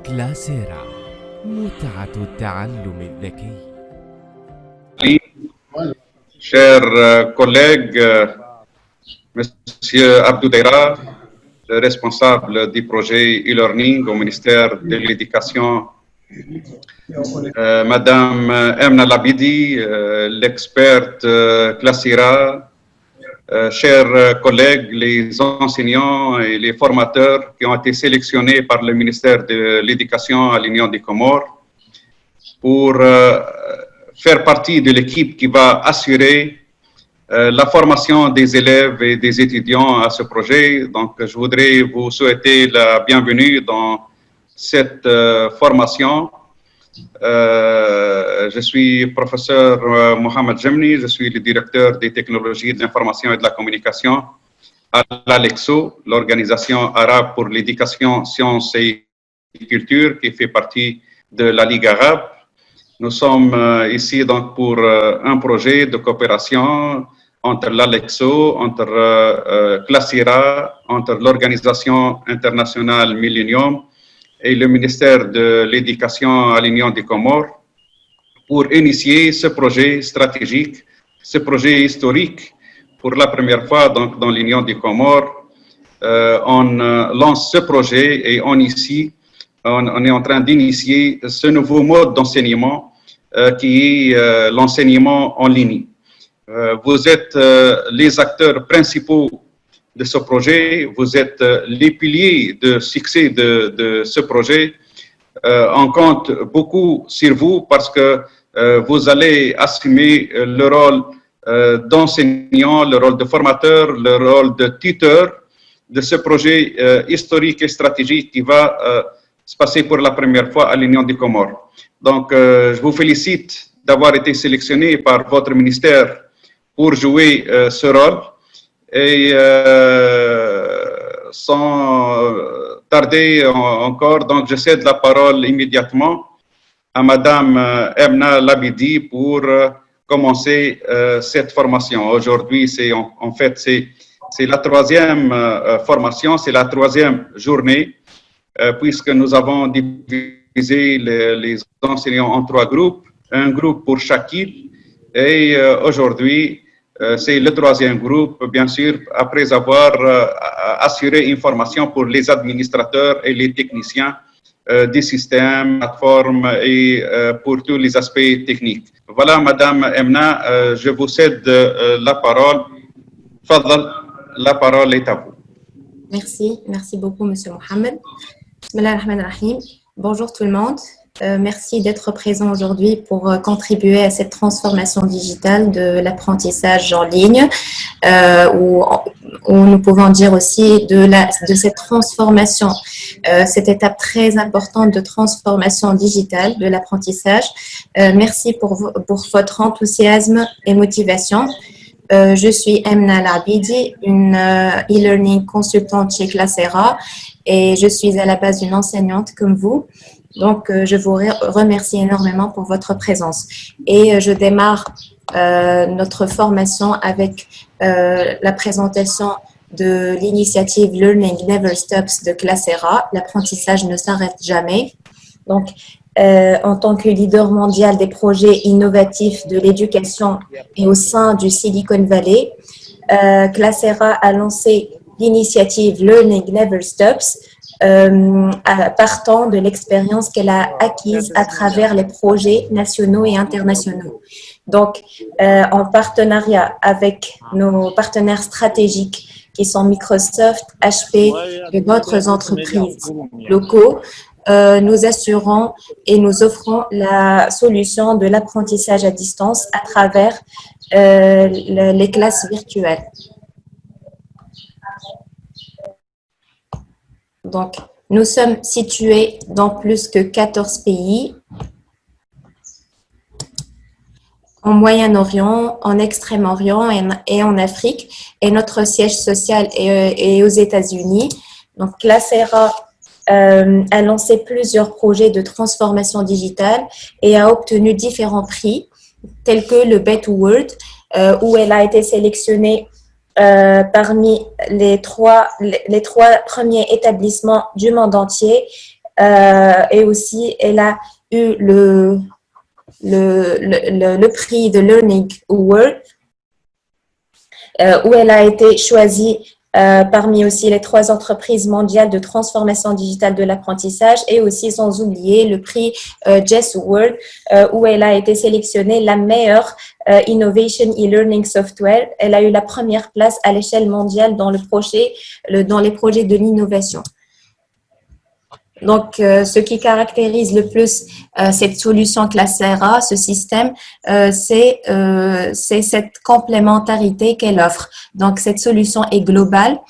كلاسيرا متعة التعلم الذكي. Chers collègues, Monsieur Abdou Deira, le responsable du projet e-learning au ministère de l'Éducation, Madame Emna Labidi, l'experte Classira, chers collègues, les enseignants et les formateurs qui ont été sélectionnés par le ministère de l'Éducation à l'Union des Comores pour faire partie de l'équipe qui va assurer la formation des élèves et des étudiants à ce projet. Donc, je voudrais vous souhaiter la bienvenue dans cette formation. Je suis professeur Mohamed Jemni, je suis le directeur des technologies de l'information et de la communication à l'ALEXO, l'organisation arabe pour l'éducation, sciences et culture qui fait partie de la Ligue arabe. Nous sommes ici donc pour un projet de coopération entre l'ALEXO, entre Classira, entre l'Organisation internationale Millennium et le ministère de l'Éducation à l'Union des Comores pour initier ce projet stratégique, ce projet historique. Pour la première fois donc, dans l'Union des Comores, on lance ce projet et on est en train d'initier ce nouveau mode d'enseignement qui est l'enseignement en ligne. Vous êtes les acteurs principaux de ce projet, vous êtes les piliers de succès de ce projet. On compte beaucoup sur vous parce que vous allez assumer le rôle d'enseignant, le rôle de formateur, le rôle de tuteur de ce projet historique et stratégique qui va se passer pour la première fois à l'Union des Comores. Donc, je vous félicite d'avoir été sélectionné par votre ministère pour jouer ce rôle. Et sans tarder encore, donc je cède la parole immédiatement à Madame Emna Labidi pour commencer cette formation. Aujourd'hui, en fait, c'est la troisième formation, c'est la troisième journée, puisque nous avons divisé les enseignants en trois groupes, un groupe pour chaque île. Et aujourd'hui, c'est le troisième groupe, bien sûr, après avoir assuré une formation pour les administrateurs et les techniciens des systèmes, plateformes et pour tous les aspects techniques. Voilà, Madame Emna, je vous cède la parole. Fadal, la parole est à vous. Merci beaucoup, Monsieur Mohamed. Bismillahirrahmanirrahim. Bonjour tout le monde. Merci d'être présent aujourd'hui pour contribuer à cette transformation digitale de l'apprentissage en ligne, où nous pouvons dire aussi de cette transformation, cette étape très importante de transformation digitale de l'apprentissage. Merci pour votre enthousiasme et motivation. Je suis Emna Labidi, une e-learning consultante chez Classera et je suis à la base une enseignante comme vous. Donc, je vous remercie énormément pour votre présence. Et je démarre notre formation avec la présentation de l'initiative Learning Never Stops de Classera. L'apprentissage ne s'arrête jamais. Donc, en tant que leader mondial des projets innovatifs de l'éducation et au sein du Silicon Valley, Classera a lancé l'initiative Learning Never Stops, partant de l'expérience qu'elle a acquise à travers les projets nationaux et internationaux. Donc, en partenariat avec nos partenaires stratégiques qui sont Microsoft, HP et d'autres entreprises locaux, nous assurons et nous offrons la solution de l'apprentissage à distance à travers les classes virtuelles. Donc, nous sommes situés dans plus que 14 pays, en Moyen-Orient, en Extrême-Orient et en Afrique. Et notre siège social est aux États-Unis. Donc, Classera a lancé plusieurs projets de transformation digitale et a obtenu différents prix, tels que le Bet World, où elle a été sélectionnée parmi les trois premiers établissements du monde entier et aussi elle a eu le prix de Learning Award, où elle a été choisie parmi aussi les 3 entreprises mondiales de transformation digitale de l'apprentissage, et aussi sans oublier le prix Jess Award, où elle a été sélectionnée la meilleure Innovation e-learning software. Elle a eu la première place à l'échelle mondiale dans les projets de l'innovation. Donc, ce qui caractérise le plus cette solution Classera, ce système, c'est cette complémentarité qu'elle offre. Donc, cette solution est globale.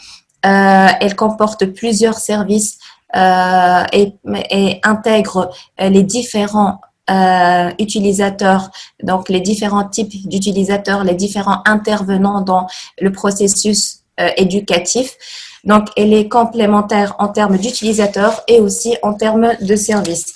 Elle comporte plusieurs services et intègre les différents utilisateurs, donc les différents types d'utilisateurs, les différents intervenants dans le processus éducatif. Donc, elle est complémentaire en termes d'utilisateurs et aussi en termes de services.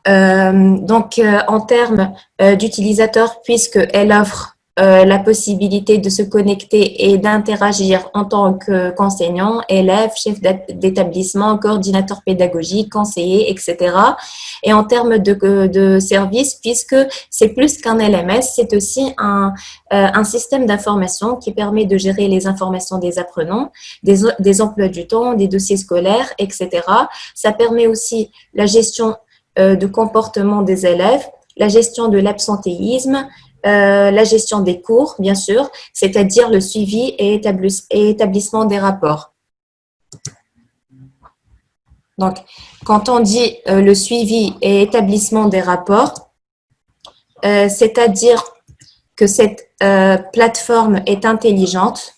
En termes d'utilisateurs, puisqu'elle offre la possibilité de se connecter et d'interagir en tant qu'enseignant, élève, chef d'établissement, coordinateur pédagogique, conseiller, etc. Et en termes de services, puisque c'est plus qu'un LMS, c'est aussi un système d'information qui permet de gérer les informations des apprenants, des emplois du temps, des dossiers scolaires, etc. Ça permet aussi la gestion de comportement des élèves, la gestion de l'absentéisme, la gestion des cours, bien sûr, c'est-à-dire le suivi et établissement des rapports. Donc, quand on dit le suivi et établissement des rapports, c'est-à-dire que cette plateforme est intelligente.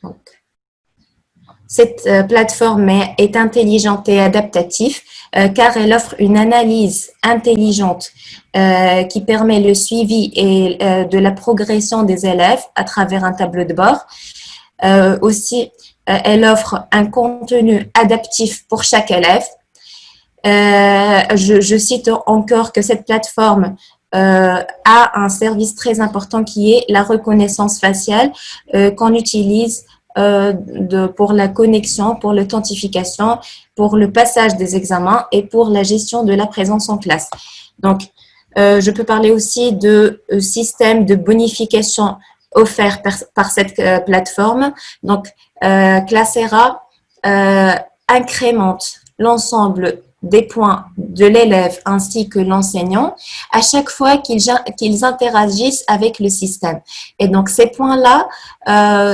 Donc, cette plateforme est intelligente et adaptative car elle offre une analyse intelligente qui permet le suivi et de la progression des élèves à travers un tableau de bord. Aussi, elle offre un contenu adaptif pour chaque élève. Je cite encore que cette plateforme a un service très important qui est la reconnaissance faciale qu'on utilise pour la connexion, pour l'authentification, pour le passage des examens et pour la gestion de la présence en classe. Donc, je peux parler aussi de système de bonification offert par cette plateforme. Donc, Classera incrémente l'ensemble des points de l'élève ainsi que l'enseignant à chaque fois qu'ils interagissent avec le système. Et donc, ces points-là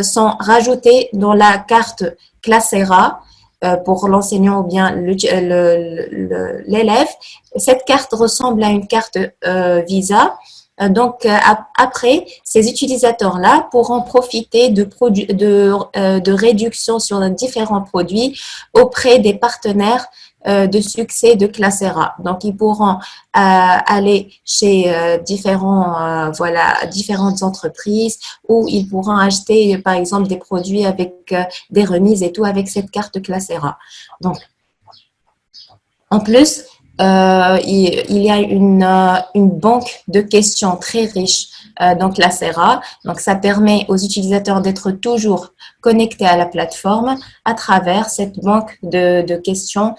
sont rajoutés dans la carte Classera pour l'enseignant ou bien l'élève. Cette carte ressemble à une carte Visa. Donc, après, ces utilisateurs-là pourront profiter de réductions sur différents produits auprès des partenaires de succès de Classera. Donc, ils pourront aller chez différentes entreprises où ils pourront acheter, par exemple, des produits avec des remises et tout avec cette carte Classera. Donc, en plus, il y a une banque de questions très riche dans Classera. Donc, ça permet aux utilisateurs d'être toujours connectés à la plateforme à travers cette banque de questions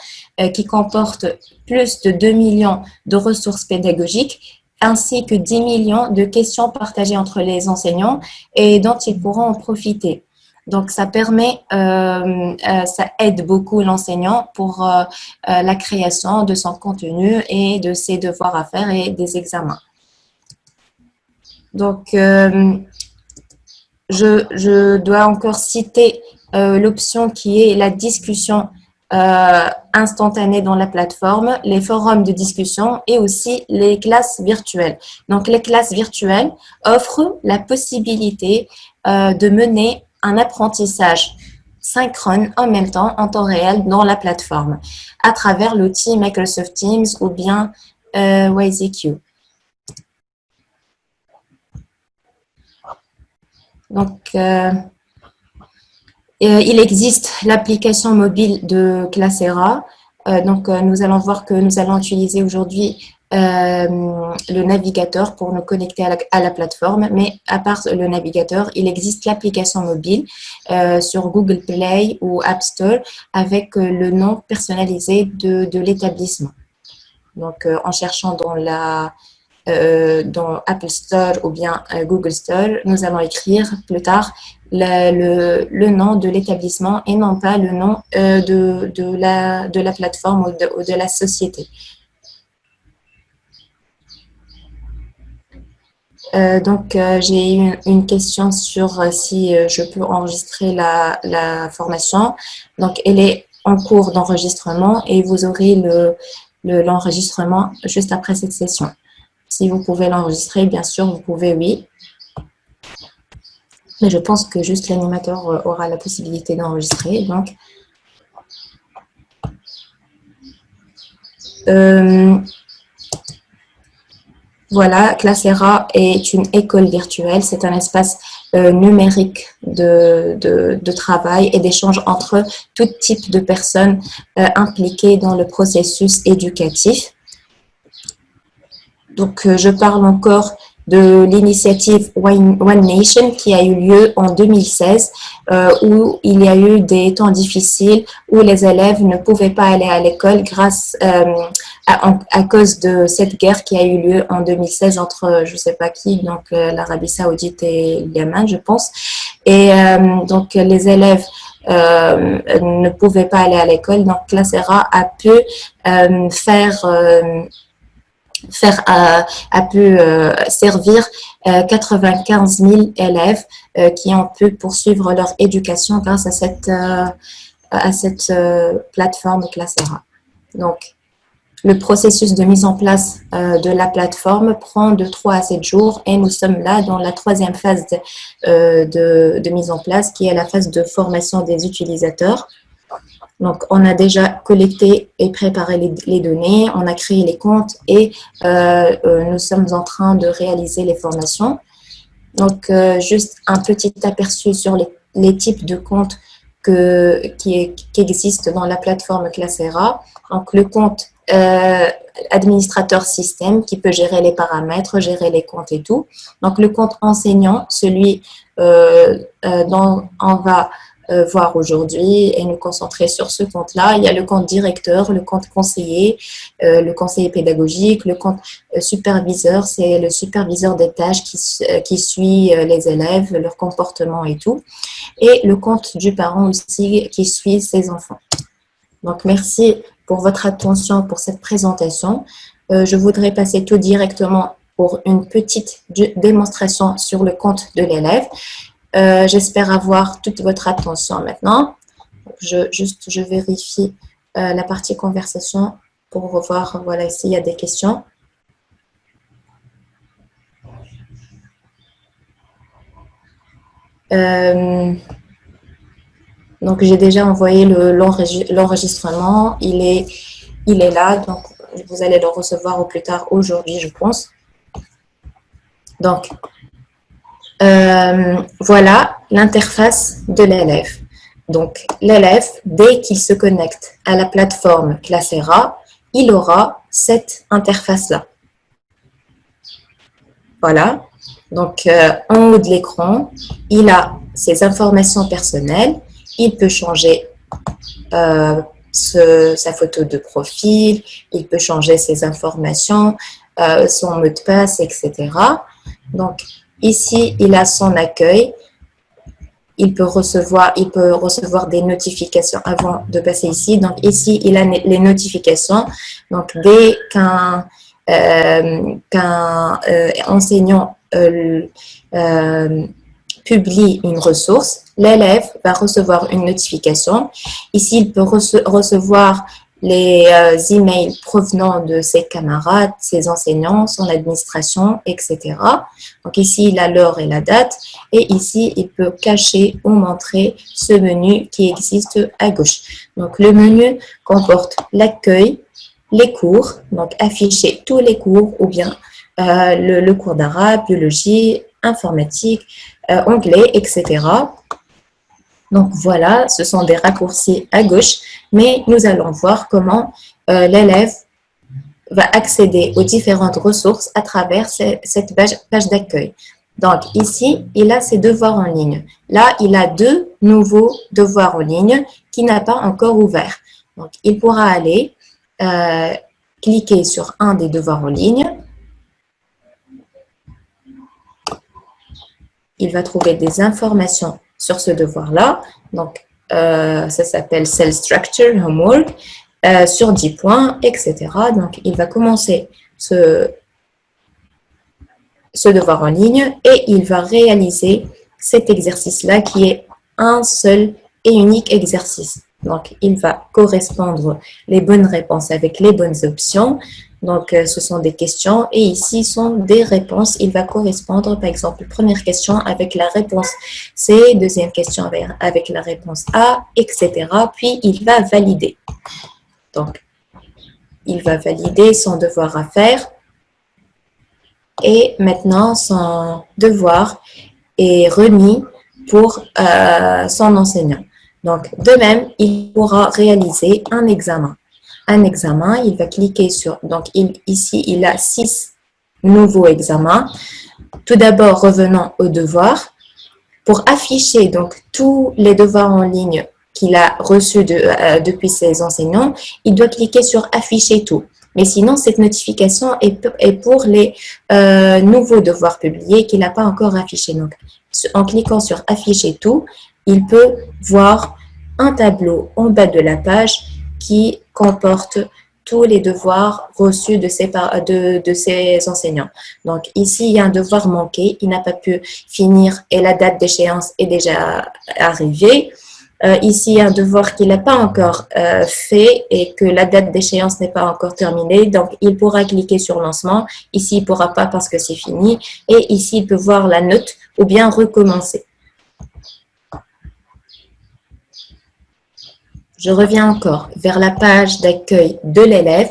qui comporte plus de 2 millions de ressources pédagogiques ainsi que 10 millions de questions partagées entre les enseignants et dont ils pourront en profiter. Donc, ça permet, ça aide beaucoup l'enseignant pour la création de son contenu et de ses devoirs à faire et des examens. Donc, je dois encore citer l'option qui est la discussion instantanée dans la plateforme, les forums de discussion et aussi les classes virtuelles. Donc, les classes virtuelles offrent la possibilité de mener un apprentissage synchrone en même temps, en temps réel, dans la plateforme, à travers l'outil Microsoft Teams ou bien YZQ. Donc, il existe l'application mobile de Classera. Donc, nous allons voir que nous allons utiliser aujourd'hui le navigateur pour nous connecter à la plateforme. Mais à part le navigateur, il existe l'application mobile sur Google Play ou App Store avec le nom personnalisé de l'établissement. Donc, en cherchant dans Apple Store ou bien Google Store, nous allons écrire plus tard le nom de l'établissement et non pas le nom de la plateforme ou de la société. J'ai une question sur si je peux enregistrer la formation. Donc, elle est en cours d'enregistrement et vous aurez l'enregistrement juste après cette session. Si vous pouvez l'enregistrer, bien sûr, vous pouvez, oui. Mais je pense que juste l'animateur aura la possibilité d'enregistrer. Donc, voilà, Classera est une école virtuelle. C'est un espace numérique de travail et d'échange entre tout type de personnes impliquées dans le processus éducatif. Donc, je parle encore de l'initiative One Nation qui a eu lieu en 2016 où il y a eu des temps difficiles où les élèves ne pouvaient pas aller à l'école grâce à cause de cette guerre qui a eu lieu en 2016 entre je ne sais pas qui, donc l'Arabie Saoudite et le Yémen, je pense. Et donc, les élèves ne pouvaient pas aller à l'école. Donc, Classera a pu servir 95 000 élèves qui ont pu poursuivre leur éducation grâce à cette plateforme Classera. Donc, le processus de mise en place de la plateforme prend de 3 à 7 jours et nous sommes là dans la 3e phase de mise en place qui est la phase de formation des utilisateurs. Donc, on a déjà collecté et préparé les données, on a créé les comptes et nous sommes en train de réaliser les formations. Donc, juste un petit aperçu sur les types de comptes qui existent dans la plateforme Classera. Donc, le compte administrateur système qui peut gérer les paramètres, gérer les comptes et tout. Donc, le compte enseignant, celui dont on va voir aujourd'hui et nous concentrer sur ce compte-là. Il y a le compte directeur, le compte conseiller, le conseiller pédagogique, le compte superviseur, c'est le superviseur des tâches qui suit les élèves, leur comportement et tout. Et le compte du parent aussi qui suit ses enfants. Donc, merci pour votre attention pour cette présentation. Je voudrais passer tout directement pour une petite démonstration sur le compte de l'élève. J'espère avoir toute votre attention maintenant. Je vérifie la partie conversation pour voir voilà, s'il y a des questions. Donc, j'ai déjà envoyé l'enregistrement. Il est là, donc vous allez le recevoir au plus tard aujourd'hui, je pense. Donc, voilà l'interface de l'élève. Donc, l'élève, dès qu'il se connecte à la plateforme Classera, il aura cette interface-là. Voilà. Donc, en haut de l'écran, il a ses informations personnelles. Il peut changer sa photo de profil, il peut changer ses informations, son mot de passe, etc. Donc, ici, il a son accueil. Il peut recevoir des notifications avant de passer ici. Donc, ici, il a les notifications. Donc, dès qu'un enseignant publie une ressource, l'élève va recevoir une notification. Ici, il peut recevoir les emails provenant de ses camarades, ses enseignants, son administration, etc. Donc ici, il a l'heure et la date. Et ici, il peut cacher ou montrer ce menu qui existe à gauche. Donc, le menu comporte l'accueil, les cours, donc afficher tous les cours ou bien le cours d'arabe, biologie, informatique, anglais, etc. Donc voilà, ce sont des raccourcis à gauche, mais nous allons voir comment l'élève va accéder aux différentes ressources à travers cette page d'accueil. Donc, ici, il a ses devoirs en ligne. Là, il a 2 nouveaux devoirs en ligne qui n'a pas encore ouvert. Donc, il pourra aller cliquer sur un des devoirs en ligne. Il va trouver des informations sur ce devoir-là. Donc, ça s'appelle Cell Structure Homework, sur 10 points, etc. Donc, il va commencer ce devoir en ligne et il va réaliser cet exercice-là qui est un seul et unique exercice. Donc, il va correspondre les bonnes réponses avec les bonnes options. Donc, ce sont des questions et ici sont des réponses. Il va correspondre, par exemple, première question avec la réponse C, deuxième question avec la réponse A, etc. Puis, il va valider. Donc, il va valider son devoir à faire. Et maintenant, son devoir est remis pour son enseignant. Donc, de même, il pourra réaliser un examen. Un examen, il va cliquer sur... Donc, ici, il a 6 nouveaux examens. Tout d'abord, revenons au devoir. Pour afficher donc tous les devoirs en ligne qu'il a reçus depuis ses enseignants, il doit cliquer sur « Afficher tout ». Mais sinon, cette notification est pour les nouveaux devoirs publiés qu'il n'a pas encore affichés. Donc, en cliquant sur « Afficher tout », il peut voir un tableau en bas de la page qui comporte tous les devoirs reçus de ses enseignants. Donc, ici, il y a un devoir manqué, il n'a pas pu finir et la date d'échéance est déjà arrivée. Ici, il y a un devoir qu'il n'a pas encore fait et que la date d'échéance n'est pas encore terminée. Donc, il pourra cliquer sur lancement. Ici, il ne pourra pas parce que c'est fini. Et ici, il peut voir la note ou bien recommencer. Je reviens encore vers la page d'accueil de l'élève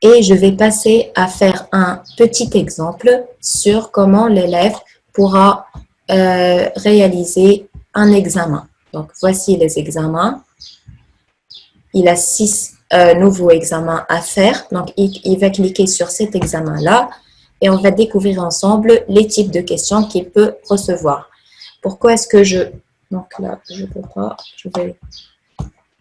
et je vais passer à faire un petit exemple sur comment l'élève pourra réaliser un examen. Donc, voici les examens. Il a 6 nouveaux examens à faire. Donc, il va cliquer sur cet examen-là et on va découvrir ensemble les types de questions qu'il peut recevoir. Pourquoi est-ce que je... Donc là, je ne peux pas. Je vais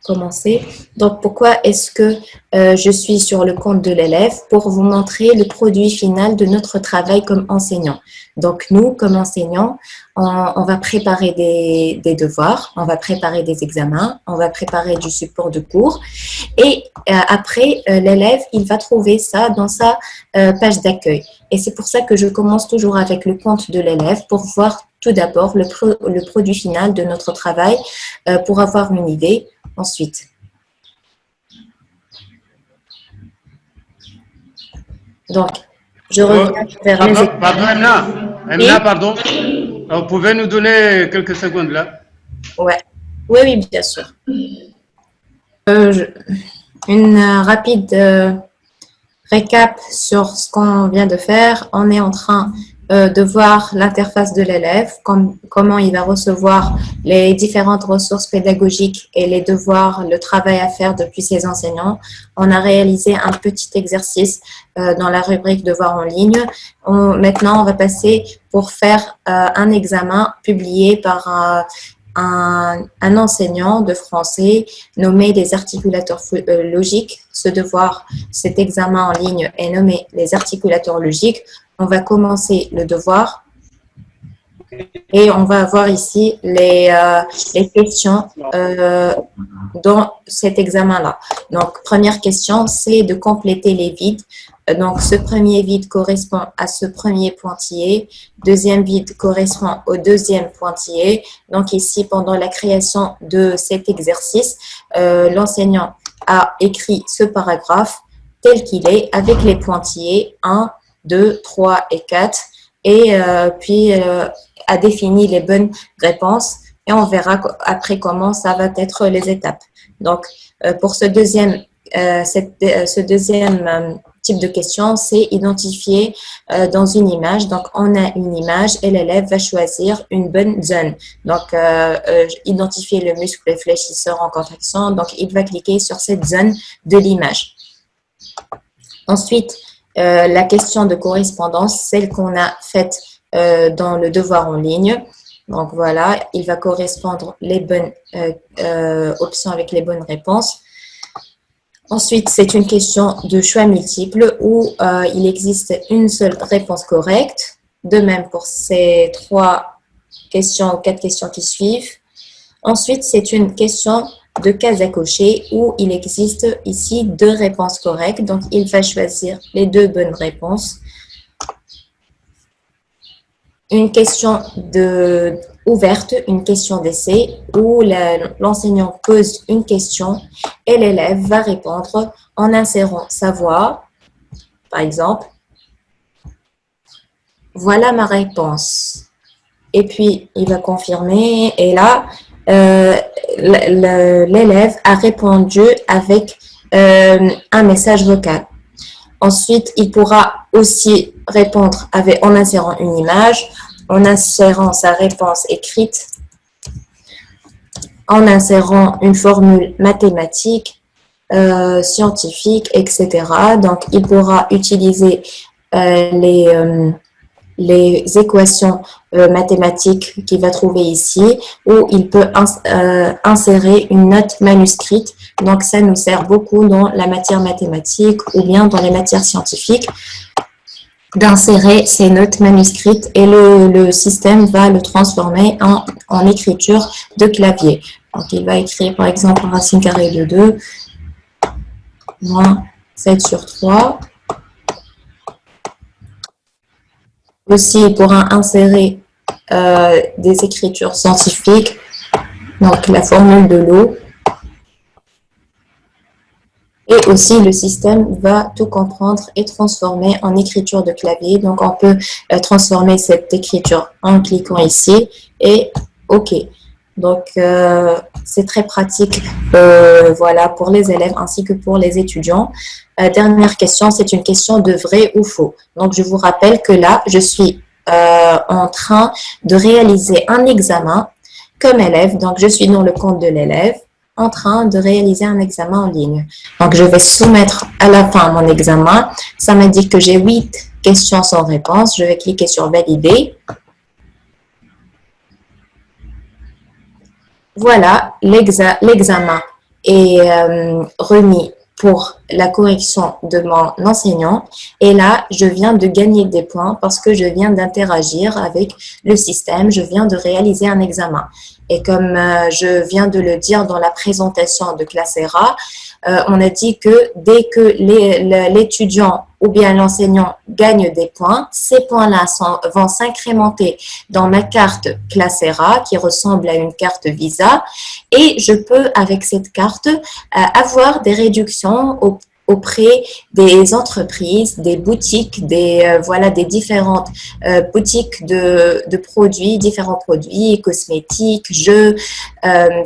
commencer. Donc, pourquoi est-ce que je suis sur le compte de l'élève? Pour vous montrer le produit final de notre travail comme enseignant. Donc, nous, comme enseignants, on va préparer des devoirs, on va préparer des examens, on va préparer du support de cours. Et après, l'élève, il va trouver ça dans sa page d'accueil. Et c'est pour ça que je commence toujours avec le compte de l'élève pour voir tout d'abord le produit final de notre travail pour avoir une idée. Ensuite, donc, je reviens vers mes exemples. Pardon, Emna, pardon. Vous pouvez nous donner quelques secondes là? Ouais. Oui, bien sûr. Une rapide récap sur ce qu'on vient de faire. On est en train de voir l'interface de l'élève, comment il va recevoir les différentes ressources pédagogiques et les devoirs, le travail à faire depuis ses enseignants. On a réalisé un petit exercice dans la rubrique devoirs en ligne. Maintenant, on va passer pour faire un examen publié par un enseignant de français nommé les articulateurs logiques. Ce devoir, cet examen en ligne est nommé les articulateurs logiques. On va commencer le devoir et on va avoir ici les questions dans cet examen-là. Donc, première question, c'est de compléter les vides. Donc, ce premier vide correspond à ce premier pointillé. Deuxième vide correspond au deuxième pointillé. Donc, ici, pendant la création de cet exercice, l'enseignant a écrit ce paragraphe tel qu'il est avec les pointillés 1, 2, 3 et 4 et puis a défini les bonnes réponses et on verra après comment ça va être les étapes. Donc, pour ce deuxième type de question, c'est identifier dans une image. Donc, on a une image et l'élève va choisir une bonne zone. Donc, identifier le muscle fléchisseur en contraction. Donc, il va cliquer sur cette zone de l'image. Ensuite, la question de correspondance, celle qu'on a faite dans le devoir en ligne. Donc voilà, il va correspondre les bonnes options avec les bonnes réponses. Ensuite, c'est une question de choix multiple où il existe une seule réponse correcte. De même pour ces 3 questions ou 4 questions qui suivent. Ensuite, c'est une question de case à cocher où il existe ici 2 réponses correctes. Donc, il va choisir les 2 bonnes réponses. Une question ouverte, une question d'essai où l'enseignant pose une question et l'élève va répondre en insérant sa voix. Par exemple, voilà ma réponse. Et puis, il va confirmer et là, l'élève a répondu avec un message vocal. Ensuite, il pourra aussi répondre en insérant une image, en insérant sa réponse écrite, en insérant une formule mathématique, scientifique, etc. Donc, il pourra utiliser les équations mathématiques qu'il va trouver ici, ou il peut insérer une note manuscrite. Donc, ça nous sert beaucoup dans la matière mathématique ou bien dans les matières scientifiques d'insérer ces notes manuscrites et le système va le transformer en écriture de clavier. Donc, il va écrire par exemple racine carrée de 2 moins 7/3. Aussi, il pourra insérer des écritures scientifiques, donc la formule de l'eau. Et aussi, le système va tout comprendre et transformer en écriture de clavier. Donc, on peut transformer cette écriture en cliquant ici et OK. Donc, c'est très pratique voilà, pour les élèves ainsi que pour les étudiants. Dernière question, c'est une question de vrai ou faux. Donc, je vous rappelle que là, je suis en train de réaliser un examen comme élève. Donc, je suis dans le compte de l'élève en train de réaliser un examen en ligne. Donc, je vais soumettre à la fin mon examen. Ça m'indique que j'ai 8 questions sans réponse. Je vais cliquer sur « Valider ». Voilà, l'examen est remis pour la correction de mon enseignant. Et là, je viens de gagner des points parce que je viens d'interagir avec le système. Je viens de réaliser un examen. Et comme je viens de le dire dans la présentation de Classera, on a dit que dès que l'étudiant ou bien l'enseignant gagne des points, ces points-là vont s'incrémenter dans ma carte Classera qui ressemble à une carte Visa et je peux avec cette carte avoir des réductions auprès des entreprises, des boutiques, voilà, des différentes boutiques de produits, différents produits, cosmétiques, jeux,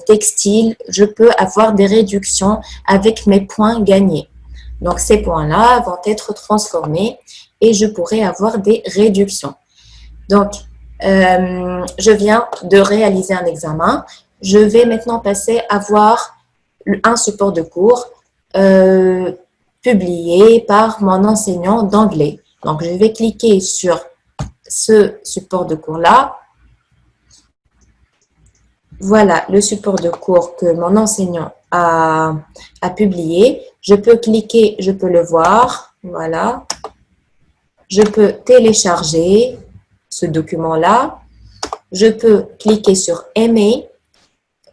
textiles. Je peux avoir des réductions avec mes points gagnés. Donc, ces points-là vont être transformés et je pourrai avoir des réductions. Donc, je viens de réaliser un examen. Je vais maintenant passer à voir un support de cours publié par mon enseignant d'anglais. Donc, je vais cliquer sur ce support de cours-là. Voilà le support de cours que mon enseignant a publié. Je peux cliquer, je peux le voir. Voilà. Je peux télécharger ce document-là. Je peux cliquer sur « Aimer ».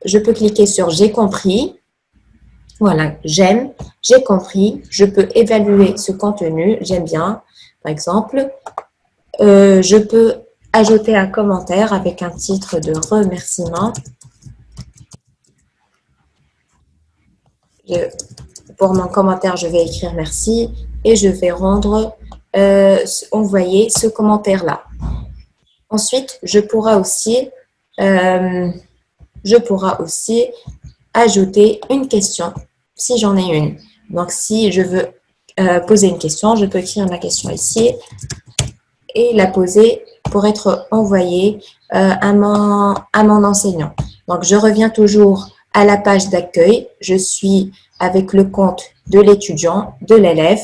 Je peux cliquer sur « J'ai compris ». Voilà, j'aime, j'ai compris, je peux évaluer ce contenu, j'aime bien, par exemple. Je peux ajouter un commentaire avec un titre de remerciement. Pour mon commentaire, je vais écrire merci et je vais envoyer ce commentaire-là. Ensuite, je pourrai aussi ajouter une question si j'en ai une. Donc, si je veux poser une question, je peux écrire ma question ici et la poser pour être envoyée à mon enseignant. Donc, je reviens toujours à la page d'accueil. Je suis avec le compte de l'étudiant, de l'élève.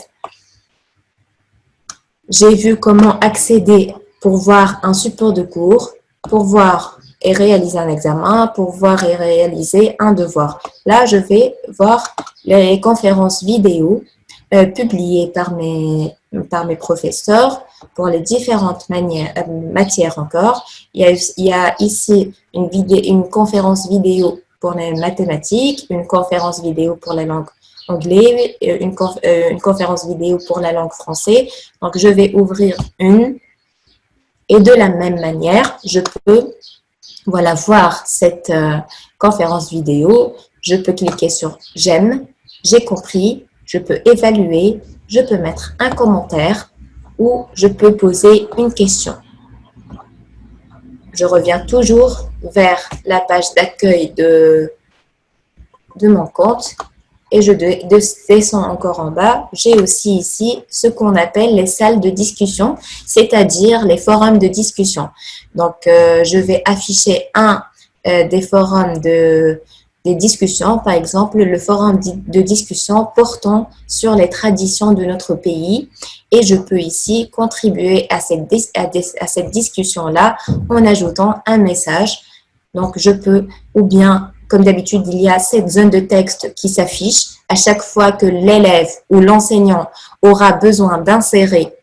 j'ai vu comment accéder pour voir un support de cours, pour voir et réaliser un examen, pour voir et réaliser un devoir. Là, je vais voir les conférences vidéo publiées par mes professeurs pour les différentes matières encore. Il y a ici une conférence vidéo pour les mathématiques, une conférence vidéo pour la langue anglais, une conférence vidéo pour la langue française. Donc, je vais ouvrir une et de la même manière, je peux voir cette conférence vidéo. Je peux cliquer sur « J'aime »,« J'ai compris », je peux évaluer, je peux mettre un commentaire ou je peux poser une question. Je reviens toujours vers la page d'accueil de mon compte et je descends encore en bas. J'ai aussi ici ce qu'on appelle les salles de discussion, c'est-à-dire les forums de discussion. Donc, je vais afficher un des forums des discussions, par exemple le forum de discussion portant sur les traditions de notre pays et je peux ici contribuer à cette discussion-là en ajoutant un message. Donc, je peux, ou bien, comme d'habitude, il y a cette zone de texte qui s'affiche à chaque fois que l'élève ou l'enseignant aura besoin d'insérer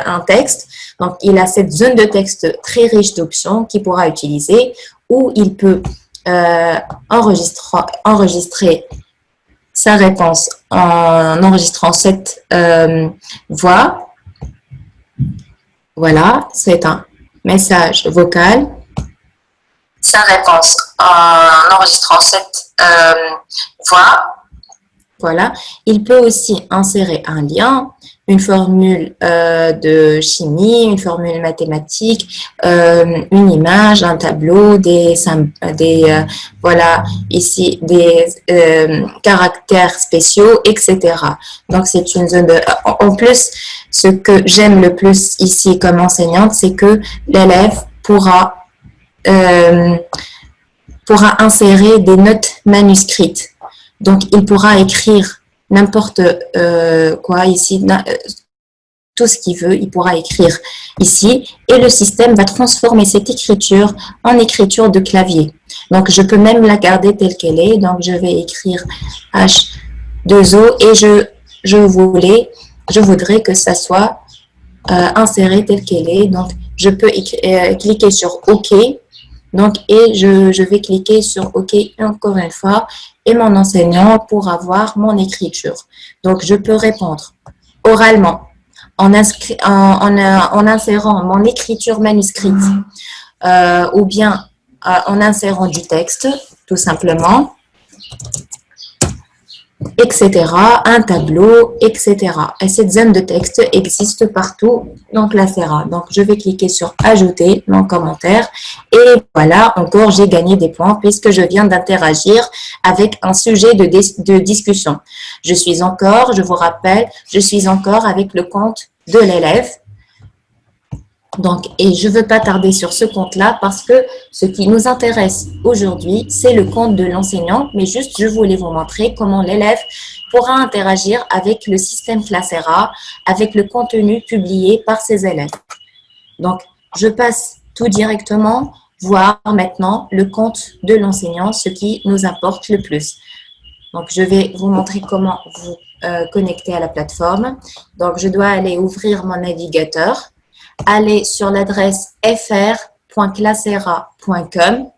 un texte. Donc, il a cette zone de texte très riche d'options qu'il pourra utiliser ou il peut enregistrer sa réponse en enregistrant cette voix. Voilà, c'est un message vocal. Sa réponse en enregistrant cette voix. Voilà. Il peut aussi insérer un lien, une formule de chimie, une formule mathématique, une image, un tableau, voilà, ici, des caractères spéciaux, etc. Donc, c'est une zone de... En plus, ce que j'aime le plus ici comme enseignante, c'est que l'élève pourra insérer des notes manuscrites. Donc, il pourra écrire n'importe quoi ici, tout ce qu'il veut, il pourra écrire ici. Et le système va transformer cette écriture en écriture de clavier. Donc, je peux même la garder telle qu'elle est. Donc, je vais écrire H2O et je voudrais que ça soit inséré tel qu'elle est. Donc, je peux cliquer sur OK. Donc, et je vais cliquer sur OK encore une fois et mon enseignant pourra voir mon écriture. Donc, je peux répondre oralement en insérant mon écriture manuscrite ou bien en insérant du texte, tout simplement, etc., un tableau, etc. Et cette zone de texte existe partout dans Classera. Donc, je vais cliquer sur « Ajouter mon commentaire » et voilà, encore, j'ai gagné des points puisque je viens d'interagir avec un sujet de discussion. Je vous rappelle, je suis encore avec le compte de l'élève. Donc, et je ne veux pas tarder sur ce compte-là parce que ce qui nous intéresse aujourd'hui, c'est le compte de l'enseignant. Mais juste, je voulais vous montrer comment l'élève pourra interagir avec le système Classera, avec le contenu publié par ses élèves. Donc, je passe tout directement voir maintenant le compte de l'enseignant, ce qui nous importe le plus. Donc, je vais vous montrer comment vous connecter à la plateforme. Donc, je dois aller ouvrir mon navigateur. Allez sur l'adresse fr.classera.com.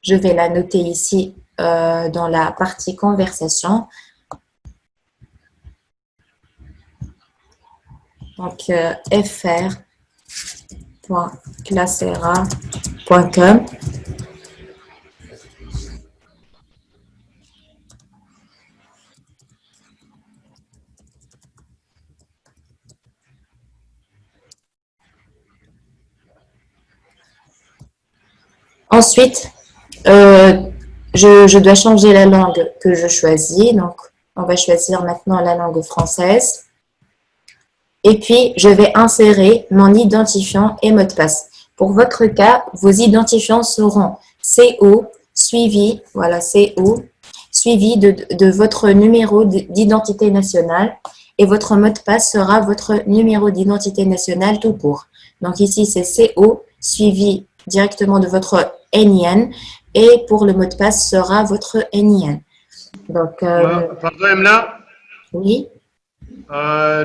Je vais la noter ici dans la partie conversation. Donc, fr.classera.com. Ensuite, je dois changer la langue que je choisis. Donc, on va choisir maintenant la langue française. Et puis, je vais insérer mon identifiant et mot de passe. Pour votre cas, vos identifiants seront CO suivi, voilà, CO, suivi de votre numéro d'identité nationale et votre mot de passe sera votre numéro d'identité nationale tout court. Donc ici, c'est CO suivi directement de votre NIN et pour le mot de passe sera votre NIN. Donc, Pardon, Emna, oui.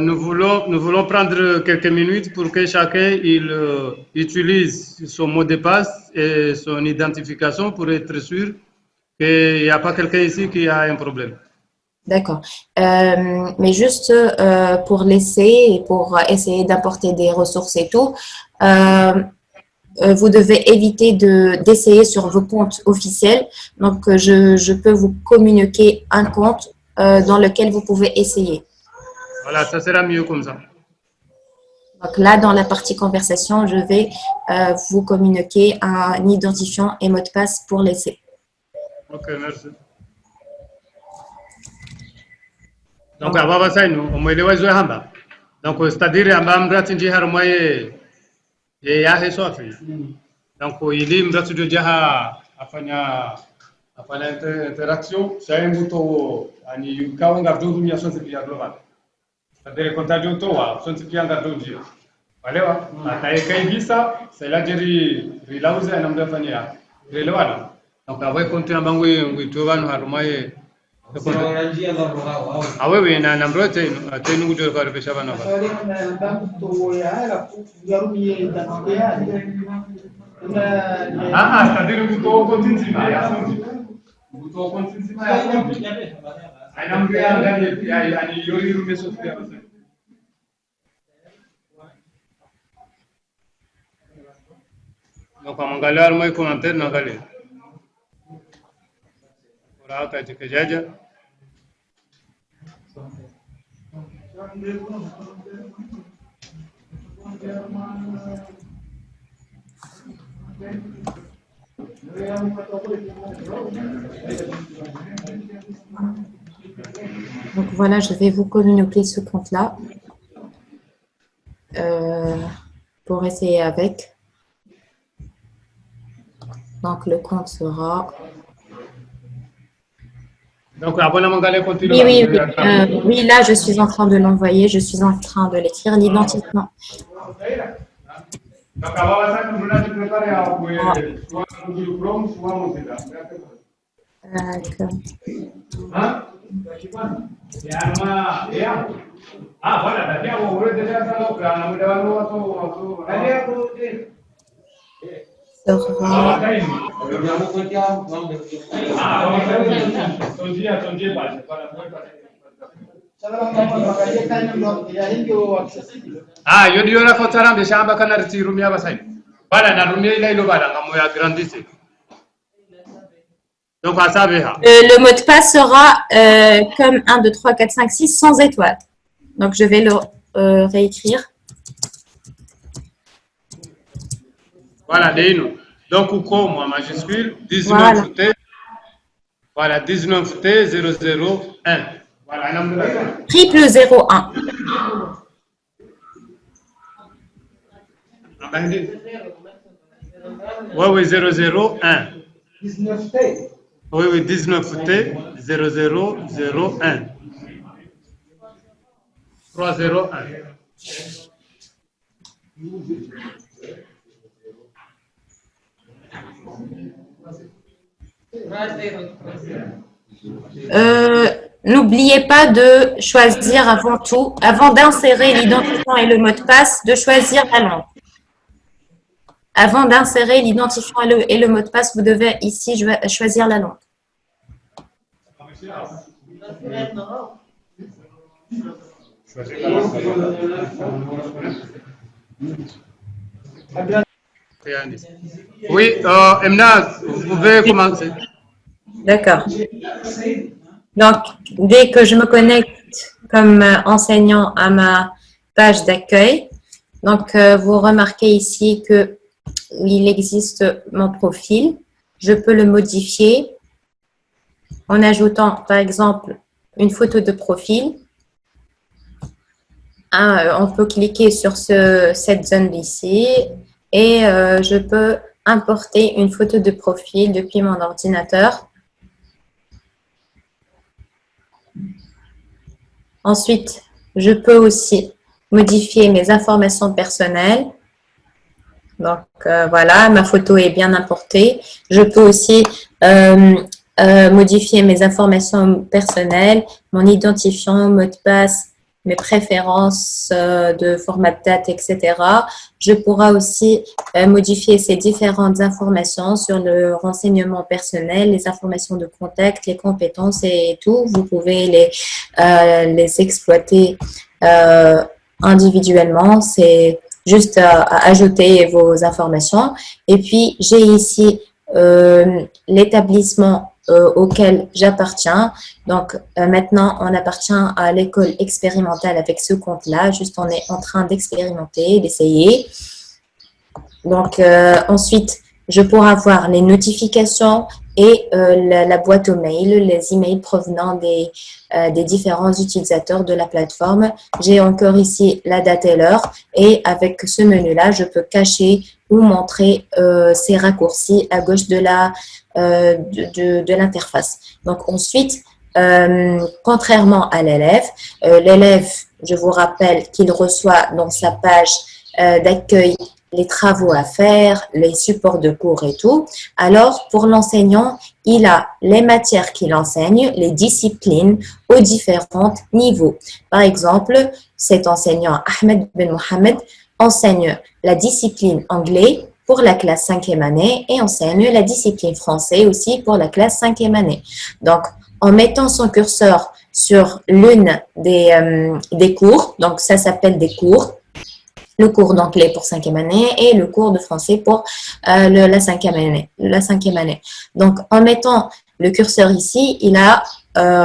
nous voulons prendre quelques minutes pour que chacun utilise son mot de passe et son identification pour être sûr qu'il n'y a pas quelqu'un ici qui a un problème. D'accord. Mais juste pour laisser et pour essayer d'apporter des ressources et tout, vous devez éviter d'essayer sur vos comptes officiels. Donc, je peux vous communiquer un compte dans lequel vous pouvez essayer. Voilà, ça sera mieux comme ça. Donc là, dans la partie conversation, je vais vous communiquer un identifiant et mot de passe pour l'essai. Ok, merci. Donc, ababa sainu, umwelewa zoe hamba. Donc, c'est-à-dire, amba mrati njihar mwaye yahe sofi. Donc, ili mrati jo jaha afanya interaction, saya mbuto ani yukawa ngardo dunia sonse pia global. C'est-à-dire, contagio toa, sonse pia ngardo njia. Walewa, ataye visa, c'est la jeri rilauze anamda fanya. Relewano. Donc, avai konti ambangwe ngitoba no harumaye. Ah oui, oui, na nambro te nous de faire pêcher bana. Ah, c'est-à-dire que tu continues à tu continues à nambro ya ni yori rume sofia. Donc, on va regarder les commentaires, on va regarder. Ora ka je jaja. Donc voilà, je vais vous communiquer ce compte-là pour essayer avec. Donc le compte sera... Donc, abonnement galé continue. Oui, oui, là, je suis en train de l'envoyer. Je suis en train de l'écrire. L'identifiant. Donc, avant ça, nous allons préparer à ah, voilà, d'accord, on va déjà faire le plan. Ah, yo dio la foto rambe shamba kana rumia basai. Bala na rumia ila ilo bala ngamo ya grandissé. Donc à ça le mot de passe sera comme 1, 2, 3, 4, 5, 6 sans étoile. Donc je vais le réécrire. Voilà, Deino. Donc, ou comme en majuscule, 19T, voilà, 19T 001. Voilà, triple 01. Oui, oui, 001. 19T. Oui, oui, 19T 0001. 301. N'oubliez pas de choisir avant tout, avant d'insérer l'identifiant et le mot de passe, de choisir la langue. Avant d'insérer l'identifiant et le mot de passe, vous devez ici choisir la langue. Oui, Emna, vous pouvez commencer. D'accord. Donc, dès que je me connecte comme enseignant à ma page d'accueil, donc vous remarquez ici que il existe mon profil. Je peux le modifier en ajoutant, par exemple, une photo de profil. On peut cliquer sur cette zone ici et je peux importer une photo de profil depuis mon ordinateur. Ensuite, je peux aussi modifier mes informations personnelles. Donc, voilà, ma photo est bien importée. Je peux aussi modifier mes informations personnelles, mon identifiant, mot de passe, mes préférences de format de date, etc. Je pourrai aussi modifier ces différentes informations sur le renseignement personnel, les informations de contact, les compétences et tout. Vous pouvez les exploiter individuellement. C'est juste à ajouter vos informations. Et puis, j'ai ici l'établissement auquel j'appartiens. Donc, maintenant, on appartient à l'école expérimentale avec ce compte-là. Juste, on est en train d'expérimenter, d'essayer. Donc, ensuite, je pourrai avoir les notifications et la boîte aux mails, les emails provenant des différents utilisateurs de la plateforme. J'ai encore ici la date et l'heure et avec ce menu-là, je peux cacher ou montrer ces raccourcis à gauche de l'interface. Donc ensuite, contrairement à l'élève, je vous rappelle qu'il reçoit dans sa page d'accueil les travaux à faire, les supports de cours et tout. Alors, pour l'enseignant, il a les matières qu'il enseigne, les disciplines aux différents niveaux. Par exemple, cet enseignant, Ahmed Ben Mohamed, enseigne la discipline anglais pour la classe 5e année et enseigne la discipline français aussi pour la classe 5e année. Donc, en mettant son curseur sur l'une des cours, donc ça s'appelle des cours, le cours d'anglais pour 5e année et le cours de français pour la 5e année. Donc, en mettant le curseur ici, il a,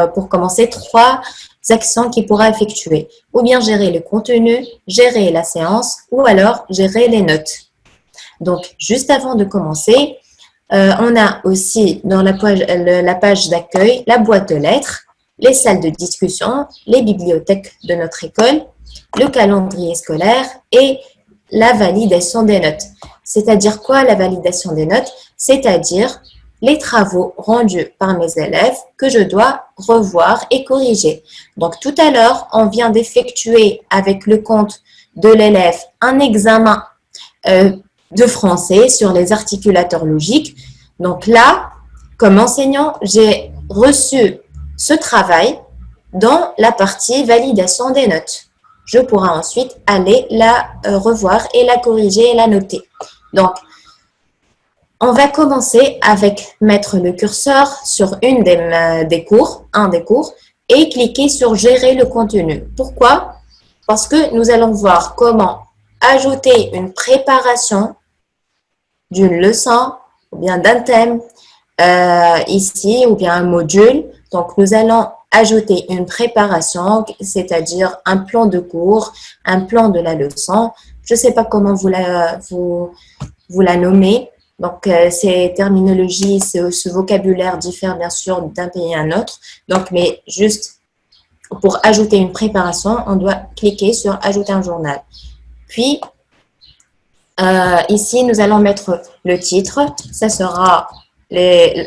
pour commencer, 3 actions qu'il pourra effectuer. Ou bien gérer le contenu, gérer la séance, ou alors gérer les notes. Donc, juste avant de commencer, on a aussi dans la page d'accueil la boîte aux lettres, les salles de discussion, les bibliothèques de notre école, le calendrier scolaire et la validation des notes. C'est-à-dire quoi la validation des notes? C'est-à-dire les travaux rendus par mes élèves que je dois revoir et corriger. Donc tout à l'heure, on vient d'effectuer avec le compte de l'élève un examen de français sur les articulateurs logiques. Donc là, comme enseignant, j'ai reçu ce travail dans la partie validation des notes. Je pourrai ensuite aller la revoir et la corriger et la noter. Donc, on va commencer avec mettre le curseur sur un des cours, et cliquer sur gérer le contenu. Pourquoi? Parce que nous allons voir comment ajouter une préparation d'une leçon ou bien d'un thème ici ou bien un module. Donc, nous allons ajouter une préparation, c'est-à-dire un plan de cours, un plan de la leçon. Je ne sais pas comment vous la nommez. Donc, ces terminologies, ce vocabulaire diffère bien sûr d'un pays à un autre. Donc, mais juste pour ajouter une préparation, on doit cliquer sur « Ajouter un journal ». Puis, ici, nous allons mettre le titre. Ça sera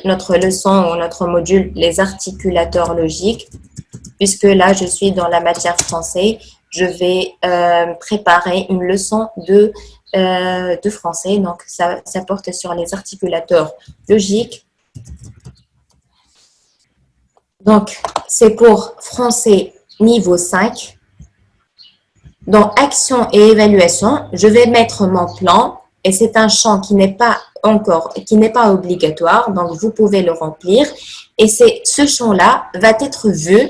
notre leçon ou notre module, les articulateurs logiques. Puisque là, je suis dans la matière français, je vais préparer une leçon de français. Donc, ça porte sur les articulateurs logiques. Donc, c'est pour français niveau 5. Dans action et évaluation, je vais mettre mon plan et c'est un champ qui n'est pas obligatoire. Donc, vous pouvez le remplir et ce champ-là va être vu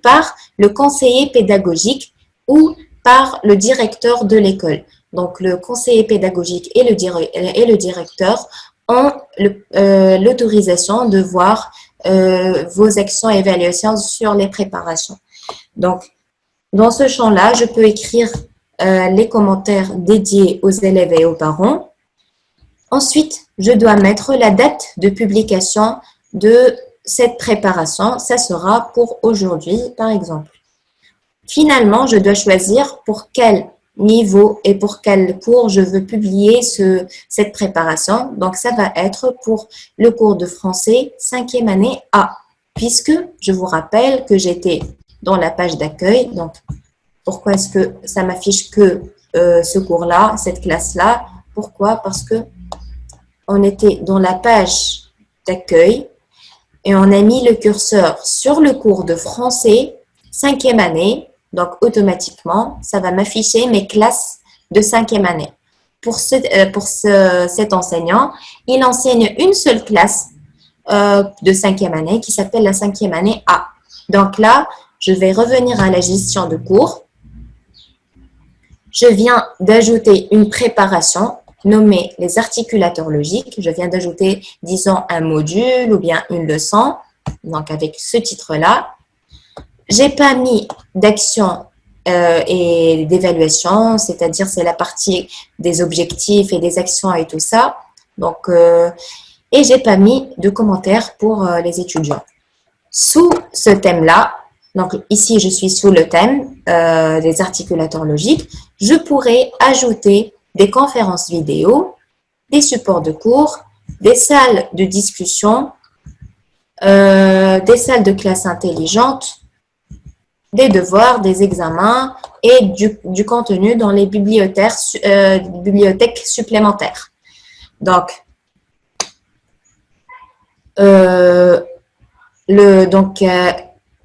par le conseiller pédagogique ou par le directeur de l'école. Donc, le conseiller pédagogique et le directeur ont l'autorisation de voir vos actions et évaluations sur les préparations. Donc, dans ce champ-là, je peux écrire les commentaires dédiés aux élèves et aux parents. Ensuite, je dois mettre la date de publication de cette préparation. Ça sera pour aujourd'hui, par exemple. Finalement, je dois choisir pour quel niveau et pour quel cours je veux publier cette préparation. Donc, ça va être pour le cours de français 5e année A. puisque je vous rappelle que j'étais dans la page d'accueil. Donc, pourquoi est-ce que ça m'affiche que ce cours-là, cette classe-là? Pourquoi? Parce que on était dans la page d'accueil et on a mis le curseur sur le cours de français 5e année. Donc, automatiquement, ça va m'afficher mes classes de 5e année. Pour cet enseignant, il enseigne une seule classe de 5e année qui s'appelle la 5e année A. Donc là, je vais revenir à la gestion de cours. Je viens d'ajouter une préparation nommée les articulateurs logiques. Je viens d'ajouter, disons, un module ou bien une leçon. Donc, avec ce titre-là. J'ai pas mis d'action et d'évaluation, c'est-à-dire c'est la partie des objectifs et des actions et tout ça. Donc, et j'ai pas mis de commentaires pour les étudiants. Sous ce thème-là, donc ici je suis sous le thème des articulateurs logiques, je pourrais ajouter des conférences vidéo, des supports de cours, des salles de discussion, des salles de classe intelligentes, des devoirs, des examens et du contenu dans les bibliothèques supplémentaires. Donc,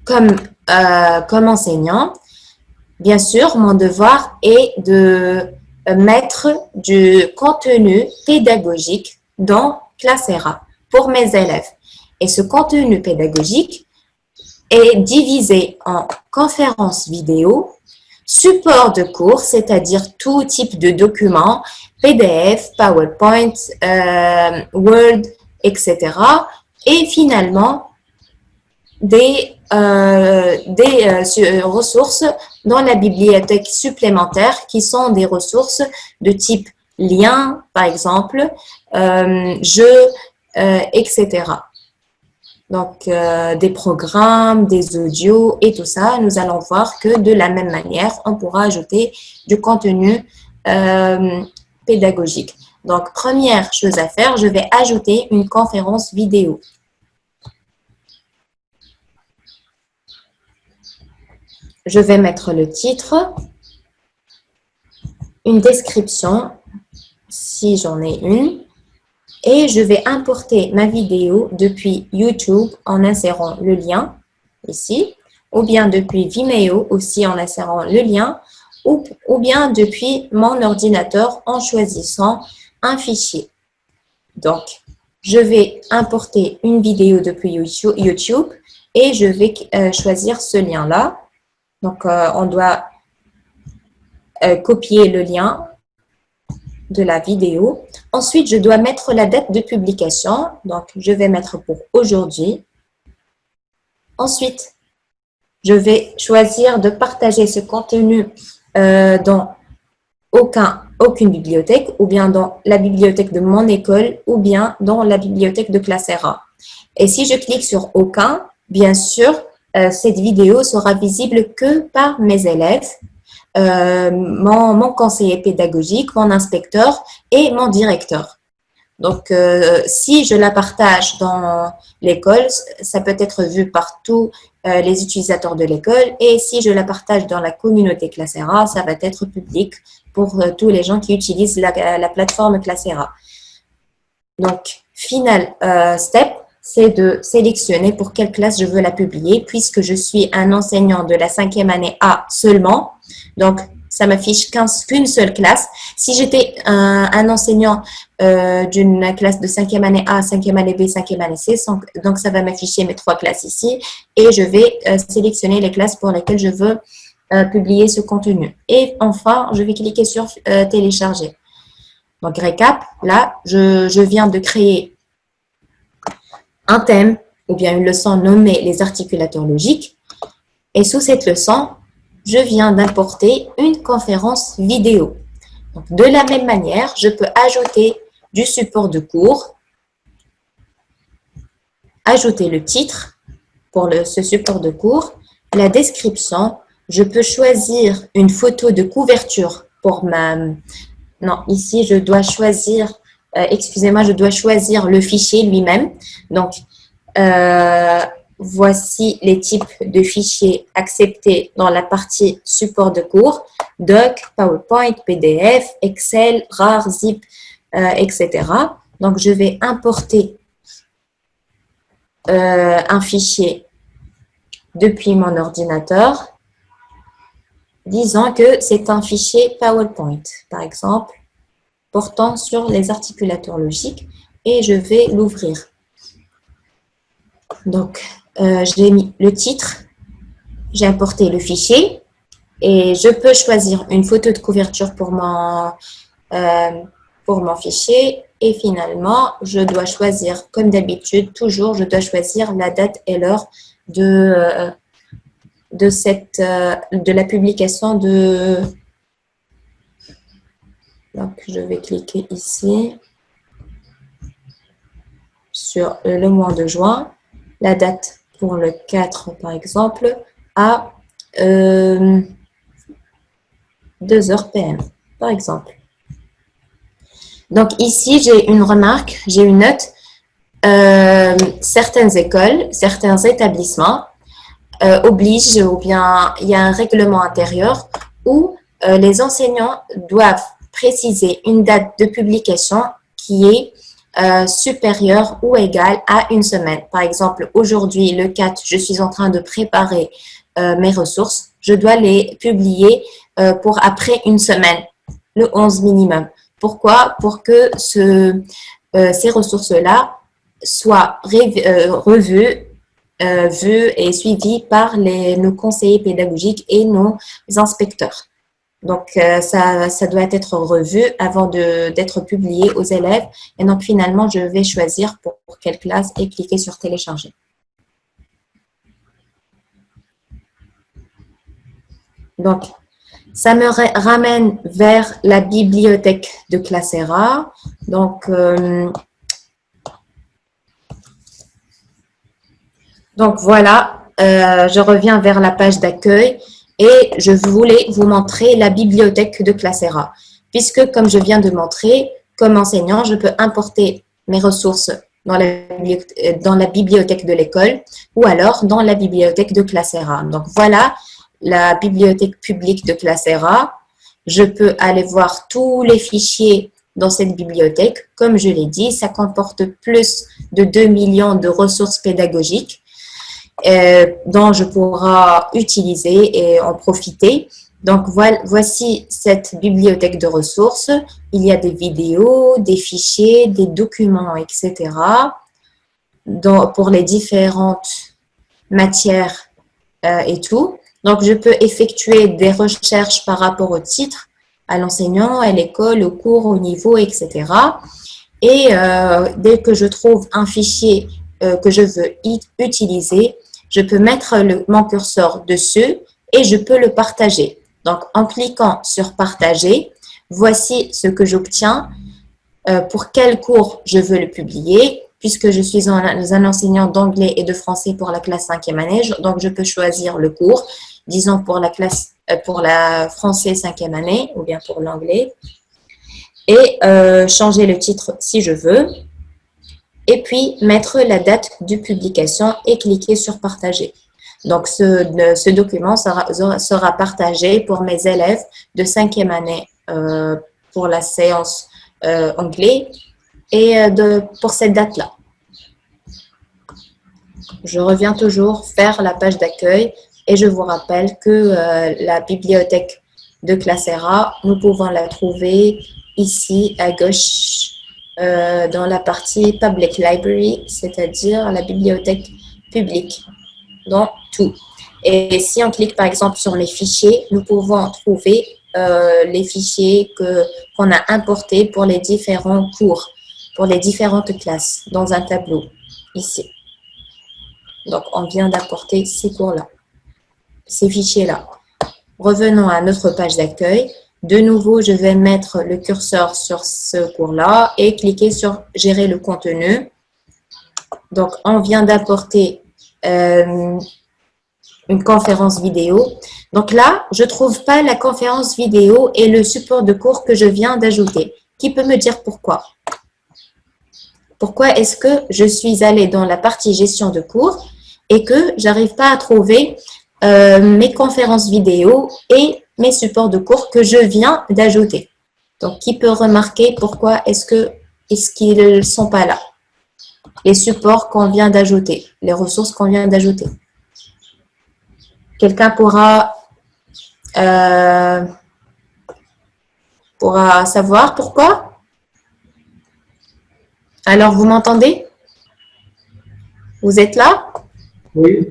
comme enseignant, bien sûr, mon devoir est de mettre du contenu pédagogique dans Classera pour mes élèves. Et ce contenu pédagogique est divisé en conférences vidéo, support de cours, c'est-à-dire tout type de documents, PDF, PowerPoint, Word, etc. Et finalement, des ressources dans la bibliothèque supplémentaire qui sont des ressources de type lien, par exemple, jeux, etc. Donc, des programmes, des audios et tout ça, nous allons voir que de la même manière, on pourra ajouter du contenu pédagogique. Donc, première chose à faire, je vais ajouter une conférence vidéo. Je vais mettre le titre, une description, si j'en ai une, et je vais importer ma vidéo depuis YouTube en insérant le lien ici, ou bien depuis Vimeo aussi en insérant le lien, ou bien depuis mon ordinateur en choisissant un fichier. Donc, je vais importer une vidéo depuis YouTube et je vais choisir ce lien-là. Donc, on doit copier le lien de la vidéo. Ensuite, je dois mettre la date de publication. Donc, je vais mettre pour aujourd'hui. Ensuite, je vais choisir de partager ce contenu dans aucune bibliothèque, ou bien dans la bibliothèque de mon école, ou bien dans la bibliothèque de Classera. Et si je clique sur aucun, bien sûr, cette vidéo sera visible que par mes élèves, mon conseiller pédagogique, mon inspecteur et mon directeur. Donc, si je la partage dans l'école, ça peut être vu par tous les utilisateurs de l'école. Et si je la partage dans la communauté Classera, ça va être public pour tous les gens qui utilisent la plateforme Classera. Donc, final step, c'est de sélectionner pour quelle classe je veux la publier, puisque je suis un enseignant de la 5e année A seulement. Donc, ça m'affiche qu'une seule classe. Si j'étais un enseignant d'une classe de 5e année A, 5e année B, 5e année C, donc ça va m'afficher mes 3 classes ici et je vais sélectionner les classes pour lesquelles je veux publier ce contenu. Et enfin, je vais cliquer sur télécharger. Donc, récap, là, je viens de créer un thème ou bien une leçon nommée les articulateurs logiques. Et sous cette leçon, je viens d'importer une conférence vidéo. Donc, de la même manière, je peux ajouter du support de cours, ajouter le titre pour ce support de cours, la description. Je peux choisir une photo de couverture pour ma... Non, ici, je dois choisir... excusez-moi, je dois choisir le fichier lui-même. Donc, voici les types de fichiers acceptés dans la partie support de cours, Doc, PowerPoint, PDF, Excel, RAR, Zip, etc. Donc, je vais importer un fichier depuis mon ordinateur. Disons que c'est un fichier PowerPoint, par exemple, portant sur les articulateurs logiques et je vais l'ouvrir. Donc, j'ai mis le titre, j'ai importé le fichier et je peux choisir une photo de couverture pour mon fichier et finalement, je dois choisir, comme d'habitude, toujours, je dois choisir la date et l'heure de la publication de... Donc, je vais cliquer ici sur le mois de juin, la date pour le 4 par exemple, à 2h PM, par exemple. Donc, ici, j'ai une remarque, j'ai une note. Certaines écoles, certains établissements obligent ou bien il y a un règlement intérieur où les enseignants doivent préciser une date de publication qui est supérieure ou égale à une semaine. Par exemple, aujourd'hui, le 4, je suis en train de préparer mes ressources. Je dois les publier pour après une semaine, le 11 minimum. Pourquoi? Pour que ces ressources-là soient revues, vues et suivies par nos conseillers pédagogiques et nos inspecteurs. Donc, ça doit être revu avant d'être publié aux élèves. Et donc, finalement, je vais choisir pour quelle classe et cliquer sur télécharger. Donc, ça me ramène vers la bibliothèque de Classera. Donc voilà, je reviens vers la page d'accueil et je voulais vous montrer la bibliothèque de Classera. Puisque, comme je viens de montrer, comme enseignant, je peux importer mes ressources dans la bibliothèque de l'école ou alors dans la bibliothèque de Classera. Donc voilà la bibliothèque publique de Classera. Je peux aller voir tous les fichiers dans cette bibliothèque. Comme je l'ai dit, ça comporte plus de 2 millions de ressources pédagogiques dont je pourrai utiliser et en profiter. Donc, voici cette bibliothèque de ressources. Il y a des vidéos, des fichiers, des documents, etc. Pour les différentes matières et tout. Donc, je peux effectuer des recherches par rapport au titre, à l'enseignant, à l'école, au cours, au niveau, etc. Et dès que je trouve un fichier que je veux utiliser, je peux mettre mon curseur dessus et je peux le partager. Donc, en cliquant sur « Partager », voici ce que j'obtiens, pour quel cours je veux le publier, puisque je suis un enseignant d'anglais et de français pour la classe 5e année. Donc, je peux choisir le cours, disons pour la français 5e année ou bien pour l'anglais, et changer le titre si je veux, et puis mettre la date de publication et cliquer sur « Partager ». Donc, ce document sera partagé pour mes élèves de 5e année pour la séance anglais et pour cette date-là. Je reviens toujours faire la page d'accueil et je vous rappelle que la bibliothèque de Classera, nous pouvons la trouver ici à gauche dans la partie Public Library, c'est-à-dire la bibliothèque publique. Dans tout. Et si on clique par exemple sur les fichiers, nous pouvons trouver les fichiers qu'on a importés pour les différents cours, pour les différentes classes dans un tableau ici. Donc, on vient d'apporter ces cours-là, ces fichiers-là. Revenons à notre page d'accueil. De nouveau, je vais mettre le curseur sur ce cours-là et cliquer sur « Gérer le contenu ». Donc, on vient d'apporter une conférence vidéo. Donc là, je ne trouve pas la conférence vidéo et le support de cours que je viens d'ajouter. Qui peut me dire pourquoi? Pourquoi est-ce que je suis allée dans la partie gestion de cours et que j'arrive pas à trouver mes conférences vidéo et mes supports de cours que je viens d'ajouter. Donc, qui peut remarquer pourquoi est-ce qu'ils ne sont pas là? Les supports qu'on vient d'ajouter, les ressources qu'on vient d'ajouter. Quelqu'un pourra savoir pourquoi? Alors, vous m'entendez? Vous êtes là? Oui.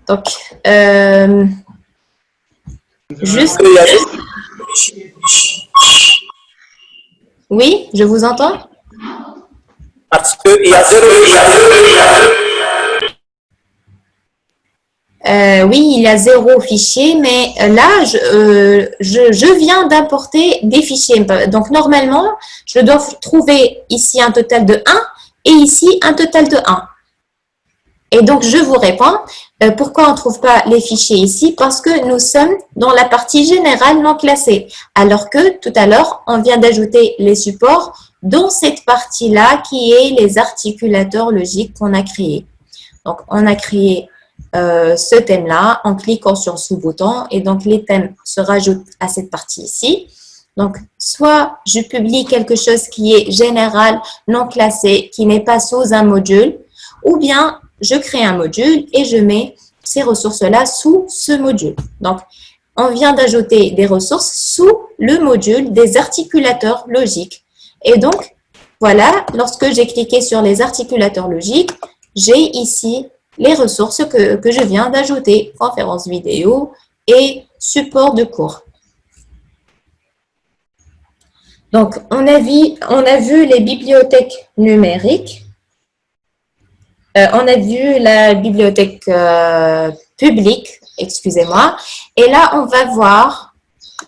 Donc, juste... Oui, je vous entends? Parce qu'il y a zéro. Oui, il y a 0 fichier, mais là, je viens d'importer des fichiers. Donc, normalement, je dois trouver ici un total de 1 et ici un total de 1. Et donc, je vous réponds, pourquoi on ne trouve pas les fichiers ici? Parce que nous sommes dans la partie générale non classée, alors que tout à l'heure, on vient d'ajouter les supports dans cette partie-là qui est les articulateurs logiques qu'on a créés. Donc, on a créé ce thème-là en cliquant sur ce bouton et donc les thèmes se rajoutent à cette partie ici. Donc, soit je publie quelque chose qui est général, non classé, qui n'est pas sous un module, ou bien je crée un module et je mets ces ressources-là sous ce module. Donc, on vient d'ajouter des ressources sous le module des articulateurs logiques. Et donc, voilà, lorsque j'ai cliqué sur les articulateurs logiques, j'ai ici les ressources que je viens d'ajouter, conférences vidéo et support de cours. Donc, on a vu les bibliothèques numériques. On a vu la bibliothèque publique, excusez-moi. Et là, on va voir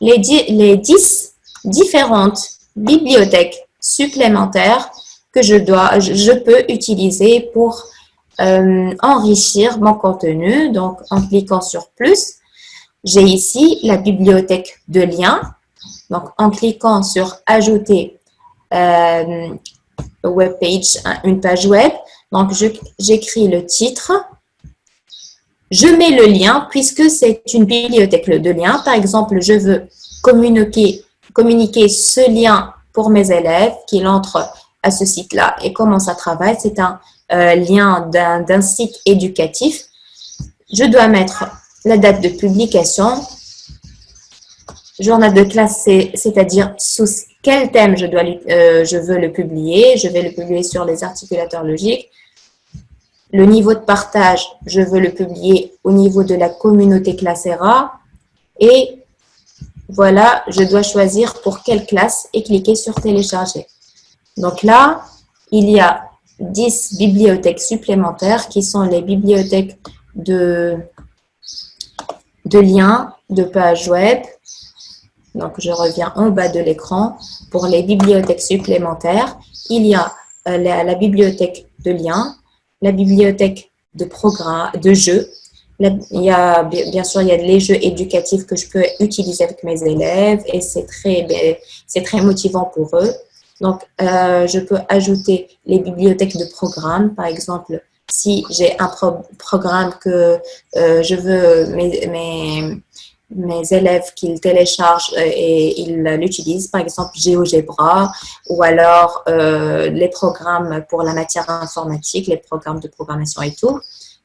les 10 différentes bibliothèques supplémentaires que je peux utiliser pour enrichir mon contenu. Donc, en cliquant sur plus, j'ai ici la bibliothèque de liens. Donc, en cliquant sur ajouter web page, une page web, donc j'écris le titre, je mets le lien puisque c'est une bibliothèque de liens. Par exemple, je veux communiquer ce lien pour mes élèves qu'ils entrent à ce site-là et comment ça travaille. C'est un lien d'un site éducatif. Je dois mettre la date de publication, journal de classe, c'est-à-dire sous quel thème je veux le publier. Je vais le publier sur les articulateurs logiques. Le niveau de partage, je veux le publier au niveau de la communauté Classera. Et voilà, je dois choisir pour quelle classe et cliquer sur télécharger. Donc là, il y a 10 bibliothèques supplémentaires qui sont les bibliothèques de liens, de pages web. Donc, je reviens en bas de l'écran. Pour les bibliothèques supplémentaires, il y a la bibliothèque de liens, la bibliothèque de programmes, de jeux. Bien sûr, il y a les jeux éducatifs que je peux utiliser avec mes élèves et c'est très motivant pour eux. Donc, je peux ajouter les bibliothèques de programmes. Par exemple, si j'ai un programme que je veux mes élèves qu'ils téléchargent et ils l'utilisent, par exemple GeoGebra ou alors les programmes pour la matière informatique, les programmes de programmation et tout.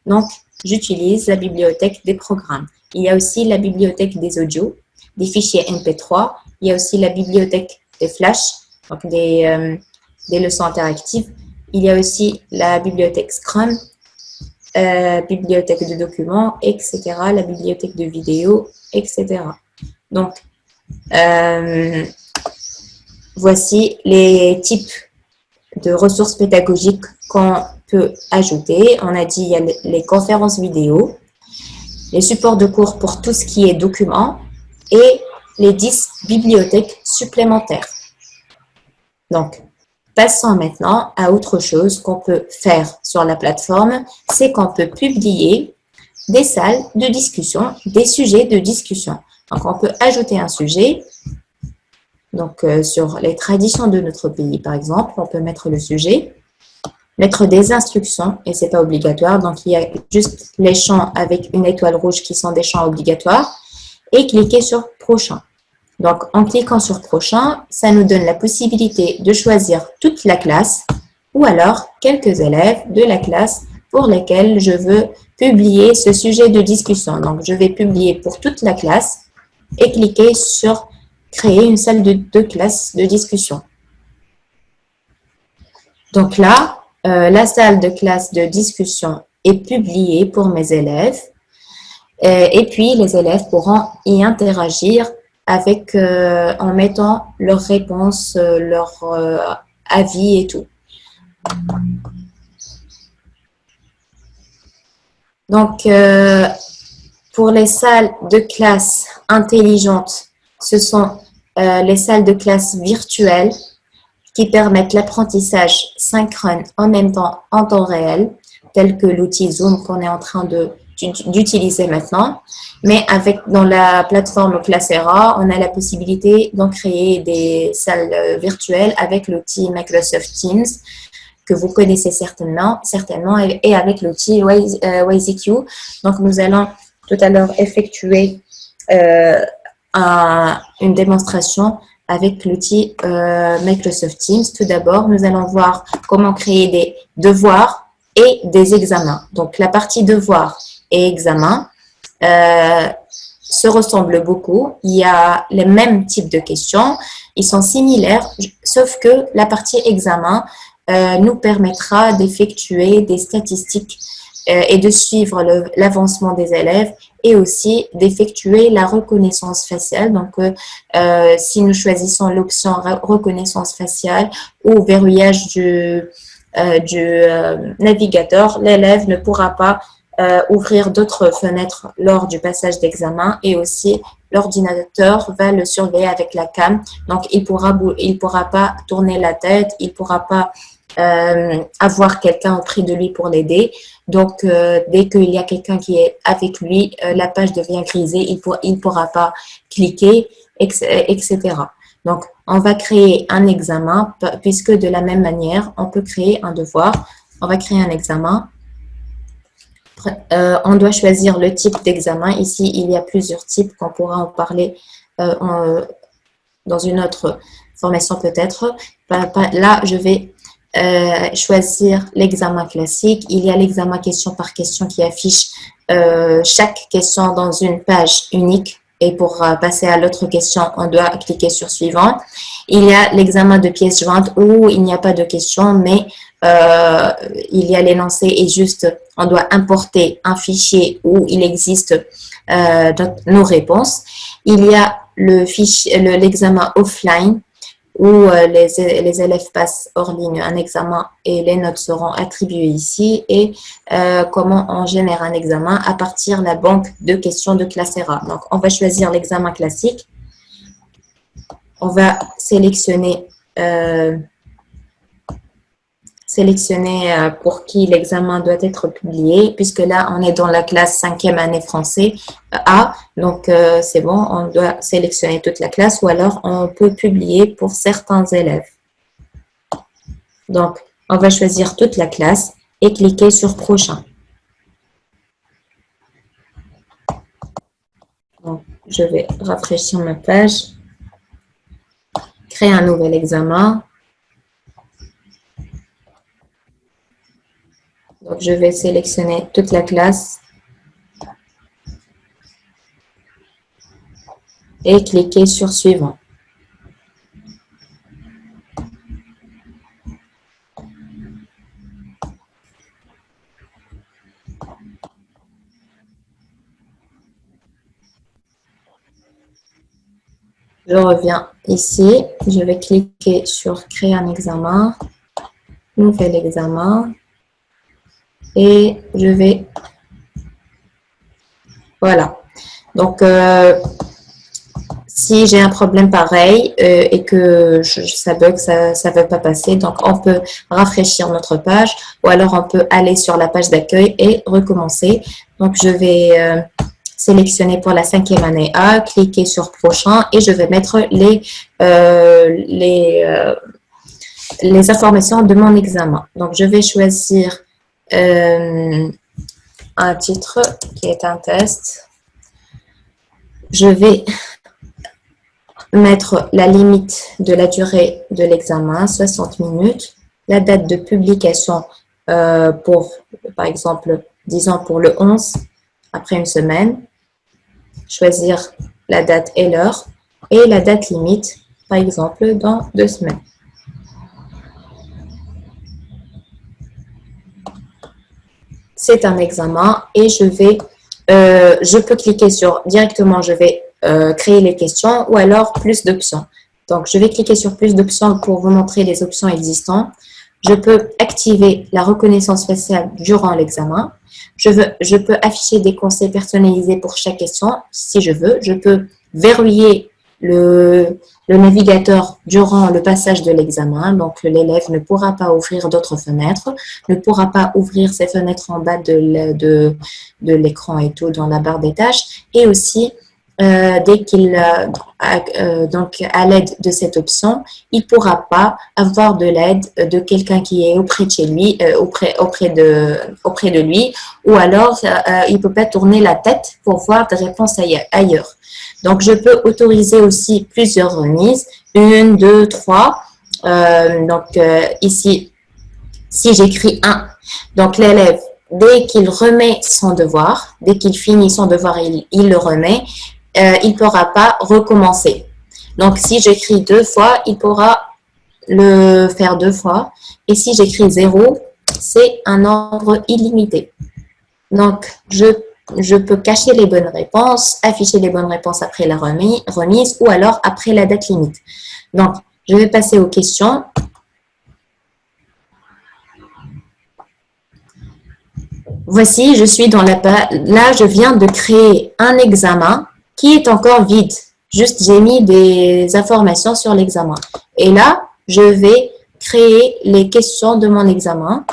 Donc, j'utilise la bibliothèque des programmes. Il y a aussi la bibliothèque des audios, des fichiers MP3. Il y a aussi la bibliothèque des flashs, donc des leçons interactives. Il y a aussi la bibliothèque Scrum, bibliothèque de documents, etc., la bibliothèque de vidéos, etc. Donc, voici les types de ressources pédagogiques qu'on peut ajouter. On a dit il y a les conférences vidéo, les supports de cours pour tout ce qui est documents et les 10 bibliothèques supplémentaires. Donc, passons maintenant à autre chose qu'on peut faire sur la plateforme, c'est qu'on peut publier des salles de discussion, des sujets de discussion. Donc, on peut ajouter un sujet. Donc, sur les traditions de notre pays, par exemple, on peut mettre le sujet. mettre des instructions, et c'est pas obligatoire, donc il y a juste les champs avec une étoile rouge qui sont des champs obligatoires, et cliquer sur prochain. Donc, en cliquant sur prochain, ça nous donne la possibilité de choisir toute la classe ou alors quelques élèves de la classe pour lesquels je veux publier ce sujet de discussion. Donc, je vais publier pour toute la classe et cliquer sur créer une salle de classe de discussion. Donc là, la salle de classe de discussion est publiée pour mes élèves et puis les élèves pourront y interagir avec, en mettant leurs réponses, leurs avis et tout. Donc, pour les salles de classe intelligentes, ce sont les salles de classe virtuelles qui permettent l'apprentissage synchrone en même temps, en temps réel, tel que l'outil Zoom qu'on est en train d'utiliser maintenant. Mais dans la plateforme Classera, on a la possibilité d'en créer des salles virtuelles avec l'outil Microsoft Teams, que vous connaissez certainement et avec l'outil WazyQ. Donc, nous allons tout à l'heure effectuer une démonstration avec l'outil Microsoft Teams. Tout d'abord, nous allons voir comment créer des devoirs et des examens. Donc, la partie devoirs et examens se ressemblent beaucoup. Il y a les mêmes types de questions. Ils sont similaires, sauf que la partie examen nous permettra d'effectuer des statistiques et de suivre l'avancement des élèves et aussi d'effectuer la reconnaissance faciale. Donc, si nous choisissons l'option reconnaissance faciale ou verrouillage du navigateur, l'élève ne pourra pas ouvrir d'autres fenêtres lors du passage d'examen et aussi l'ordinateur va le surveiller avec la cam. Donc, il pourra pas tourner la tête, il pourra pas avoir quelqu'un auprès de lui pour l'aider. Donc, dès qu'il y a quelqu'un qui est avec lui, la page devient grisée, il pourra pas cliquer, etc. Donc, on va créer un examen puisque de la même manière, on peut créer un devoir. On va créer un examen. On doit choisir le type d'examen. Ici, il y a plusieurs types qu'on pourra en parler dans une autre formation peut-être. Là, je vais choisir l'examen classique. Il y a l'examen question par question qui affiche chaque question dans une page unique. Et pour passer à l'autre question, on doit cliquer sur suivant. Il y a l'examen de pièces jointes où il n'y a pas de question, mais il y a l'énoncé et juste on doit importer un fichier où il existe nos réponses. Il y a l'examen offline où les élèves passent hors ligne un examen et les notes seront attribuées ici et comment on génère un examen à partir de la banque de questions de Classera. Donc, on va choisir l'examen classique. On va sélectionner pour qui l'examen doit être publié, puisque là, on est dans la classe 5e année français A. Donc, c'est bon, on doit sélectionner toute la classe ou alors on peut publier pour certains élèves. Donc, on va choisir toute la classe et cliquer sur prochain. Donc, je vais rafraîchir ma page, créer un nouvel examen. Donc, je vais sélectionner toute la classe et cliquer sur suivant. Je reviens ici, je vais cliquer sur créer un examen, nouvel examen. Et je vais, voilà. Donc, si j'ai un problème pareil et que ça bug, ça ne veut pas passer, donc on peut rafraîchir notre page ou alors on peut aller sur la page d'accueil et recommencer. Donc, je vais sélectionner pour la 5e année A, cliquer sur prochain et je vais mettre les informations de mon examen. Donc, je vais choisir un titre qui est un test. Je vais mettre la limite de la durée de l'examen, 60 minutes. La date de publication pour, par exemple, disons pour le 11, après une semaine. Choisir la date et l'heure. Et la date limite, par exemple, dans 2 semaines. C'est un examen et je peux cliquer sur directement, je vais créer les questions ou alors plus d'options. Donc, je vais cliquer sur plus d'options pour vous montrer les options existantes. Je peux activer la reconnaissance faciale durant l'examen. Je peux afficher des conseils personnalisés pour chaque question si je veux. Je peux verrouiller le navigateur durant le passage de l'examen. Donc, l'élève ne pourra pas ouvrir d'autres fenêtres, ne pourra pas ouvrir ses fenêtres en bas de l'écran et tout dans la barre des tâches. Et aussi, dès qu'il, donc à l'aide de cette option, il ne pourra pas avoir de l'aide de quelqu'un qui est auprès de chez lui, auprès de lui, ou alors il ne peut pas tourner la tête pour voir des réponses ailleurs. Donc, je peux autoriser aussi plusieurs remises, 1, 2, 3. Ici, si j'écris 1, donc l'élève, dès qu'il remet son devoir, dès qu'il finit son devoir, il le remet, il ne pourra pas recommencer. Donc, si j'écris 2 fois, il pourra le faire 2 fois. Et si j'écris 0, c'est un nombre illimité. Donc, je peux cacher les bonnes réponses, afficher les bonnes réponses après la remise ou alors après la date limite. Donc, je vais passer aux questions. Voici, je suis dans la page. Là, je viens de créer un examen qui est encore vide. Juste, j'ai mis des informations sur l'examen. Et là, je vais créer les questions de mon examen.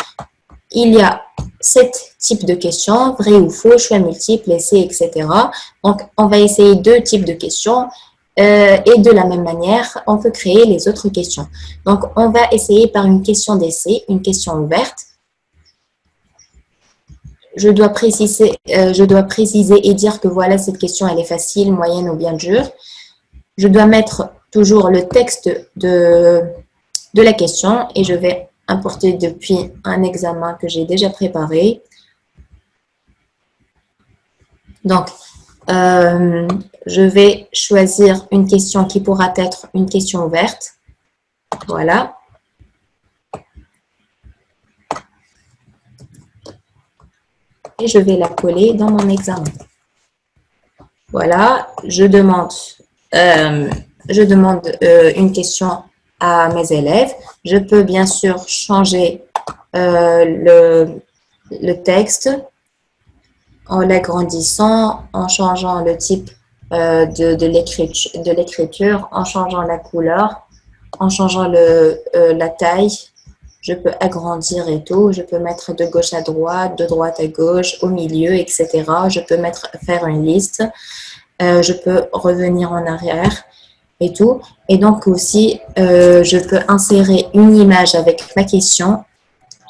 Il y a 7 types de questions, vrai ou faux, choix multiples, essais, etc. Donc, on va essayer 2 types de questions et de la même manière, on peut créer les autres questions. Donc, on va essayer par une question d'essai, une question ouverte. Je dois préciser et dire que voilà, cette question, elle est facile, moyenne ou bien dure. Je dois mettre toujours le texte de la question et je vais importer depuis un examen que j'ai déjà préparé. Donc, je vais choisir une question qui pourra être une question ouverte. Voilà. Et je vais la coller dans mon examen. Voilà, je demande une question à mes élèves. Je peux bien sûr changer le texte en l'agrandissant, en changeant le type de l'écriture, en changeant la couleur, en changeant la taille. Je peux agrandir et tout. Je peux mettre de gauche à droite, de droite à gauche, au milieu, etc. Je peux faire une liste. Je peux revenir en arrière et tout. Et donc aussi, je peux insérer une image avec ma question.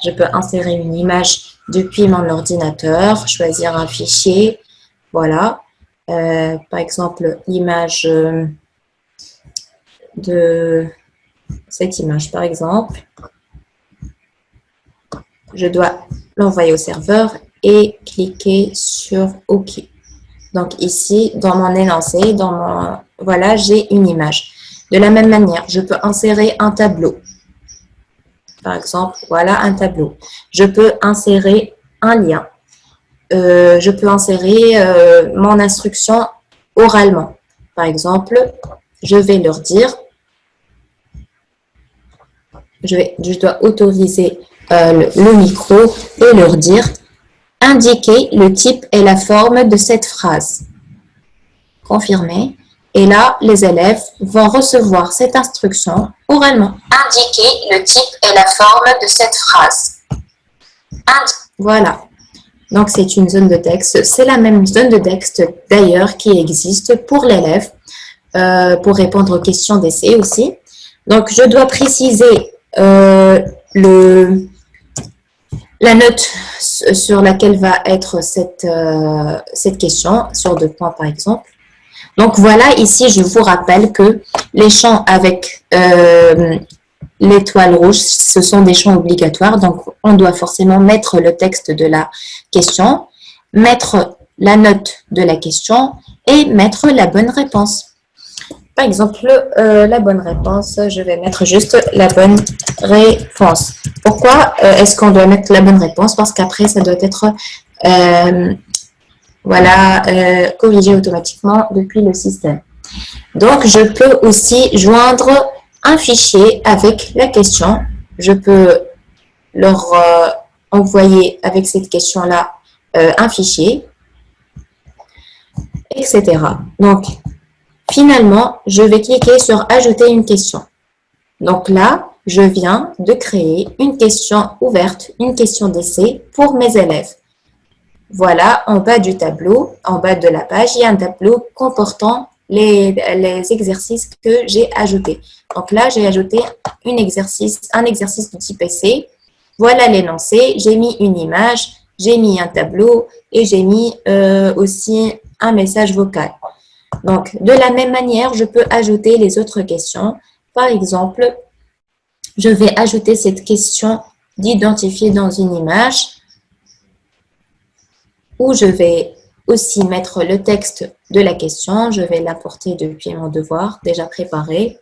Je peux insérer une image depuis mon ordinateur, choisir un fichier. Voilà. Par exemple, l'image de cette image, par exemple. Je dois l'envoyer au serveur et cliquer sur OK. Donc ici, dans mon énoncé, voilà, j'ai une image. De la même manière, je peux insérer un tableau. Par exemple, voilà un tableau. Je peux insérer un lien. Je peux insérer mon instruction oralement. Par exemple, je vais leur dire, je dois autoriser le micro et leur dire indiquer le type et la forme de cette phrase. Confirmer. Et là, les élèves vont recevoir cette instruction oralement. Indiquer le type et la forme de cette phrase. Voilà. Donc, c'est une zone de texte. C'est la même zone de texte d'ailleurs qui existe pour l'élève pour répondre aux questions d'essai aussi. Donc, je dois préciser la note sur laquelle va être cette question, sur 2 points par exemple. Donc voilà, ici je vous rappelle que les champs avec l'étoile rouge, ce sont des champs obligatoires. Donc on doit forcément mettre le texte de la question, mettre la note de la question et mettre la bonne réponse. Par exemple, la bonne réponse, je vais mettre juste la bonne réponse. Pourquoi est-ce qu'on doit mettre la bonne réponse? Parce qu'après, ça doit être corrigé automatiquement depuis le système. Donc, je peux aussi joindre un fichier avec la question. Je peux leur envoyer avec cette question-là un fichier, etc. Donc, finalement, je vais cliquer sur « Ajouter une question ». Donc là, je viens de créer une question ouverte, une question d'essai pour mes élèves. Voilà, en bas du tableau, en bas de la page, il y a un tableau comportant les exercices que j'ai ajoutés. Donc là, j'ai ajouté un exercice de type essai. Voilà l'énoncé, j'ai mis une image, j'ai mis un tableau et j'ai mis aussi un message vocal. Donc, de la même manière, je peux ajouter les autres questions. Par exemple, je vais ajouter cette question d'identifier dans une image où je vais aussi mettre le texte de la question. Je vais l'apporter depuis mon devoir déjà préparé.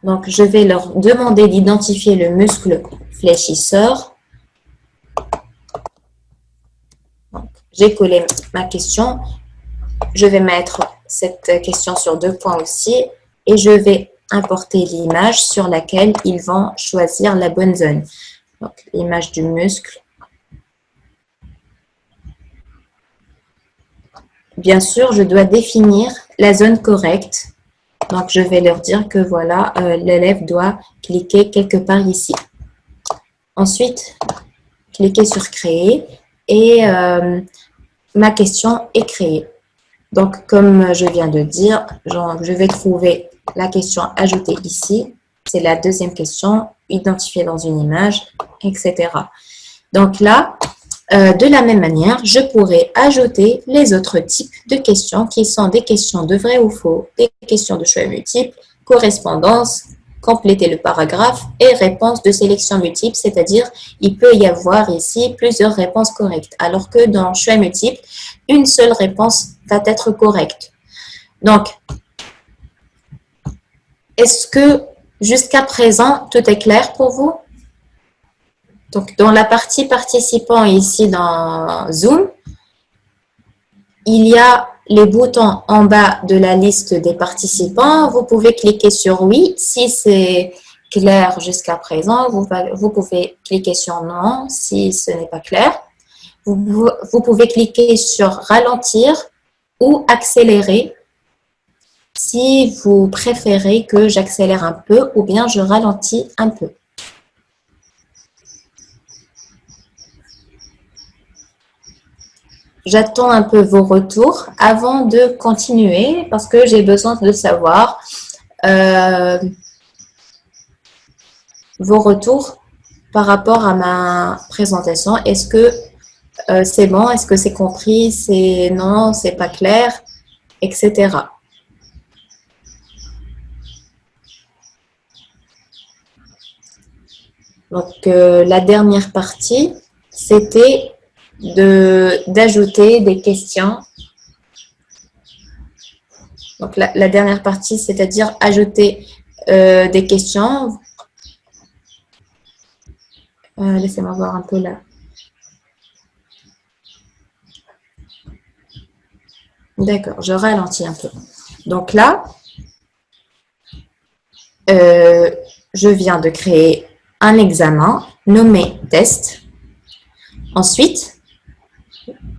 Donc, je vais leur demander d'identifier le muscle fléchisseur. J'ai collé ma question. Je vais mettre cette question sur 2 points aussi et je vais importer l'image sur laquelle ils vont choisir la bonne zone. Donc, l'image du muscle. Bien sûr, je dois définir la zone correcte. Donc, je vais leur dire que voilà, l'élève doit cliquer quelque part ici. Ensuite, cliquer sur créer et ma question est créée. Donc, comme je viens de dire, je vais trouver la question ajoutée ici. C'est la deuxième question, identifier dans une image, etc. Donc là, de la même manière, je pourrais ajouter les autres types de questions qui sont des questions de vrai ou faux, des questions de choix multiples, correspondance, compléter le paragraphe et réponse de sélection multiple, c'est-à-dire il peut y avoir ici plusieurs réponses correctes, alors que dans choix multiple, une seule réponse va être correcte. Donc, est-ce que jusqu'à présent, tout est clair pour vous? Donc, dans la partie participants ici dans Zoom, il y a les boutons en bas de la liste des participants. Vous pouvez cliquer sur « Oui » si c'est clair jusqu'à présent. Vous pouvez cliquer sur « Non » si ce n'est pas clair. Vous pouvez cliquer sur « Ralentir » ou « Accélérer » si vous préférez que j'accélère un peu ou bien je ralentis un peu. J'attends un peu vos retours avant de continuer parce que j'ai besoin de savoir vos retours par rapport à ma présentation. Est-ce que c'est bon? Est-ce que c'est compris? C'est non? C'est pas clair? Etc. Donc, la dernière partie, c'était d'ajouter des questions. Donc, la dernière partie, c'est-à-dire ajouter des questions. Laissez-moi voir un peu là. D'accord, je ralentis un peu. Donc là, je viens de créer un examen nommé test. Ensuite,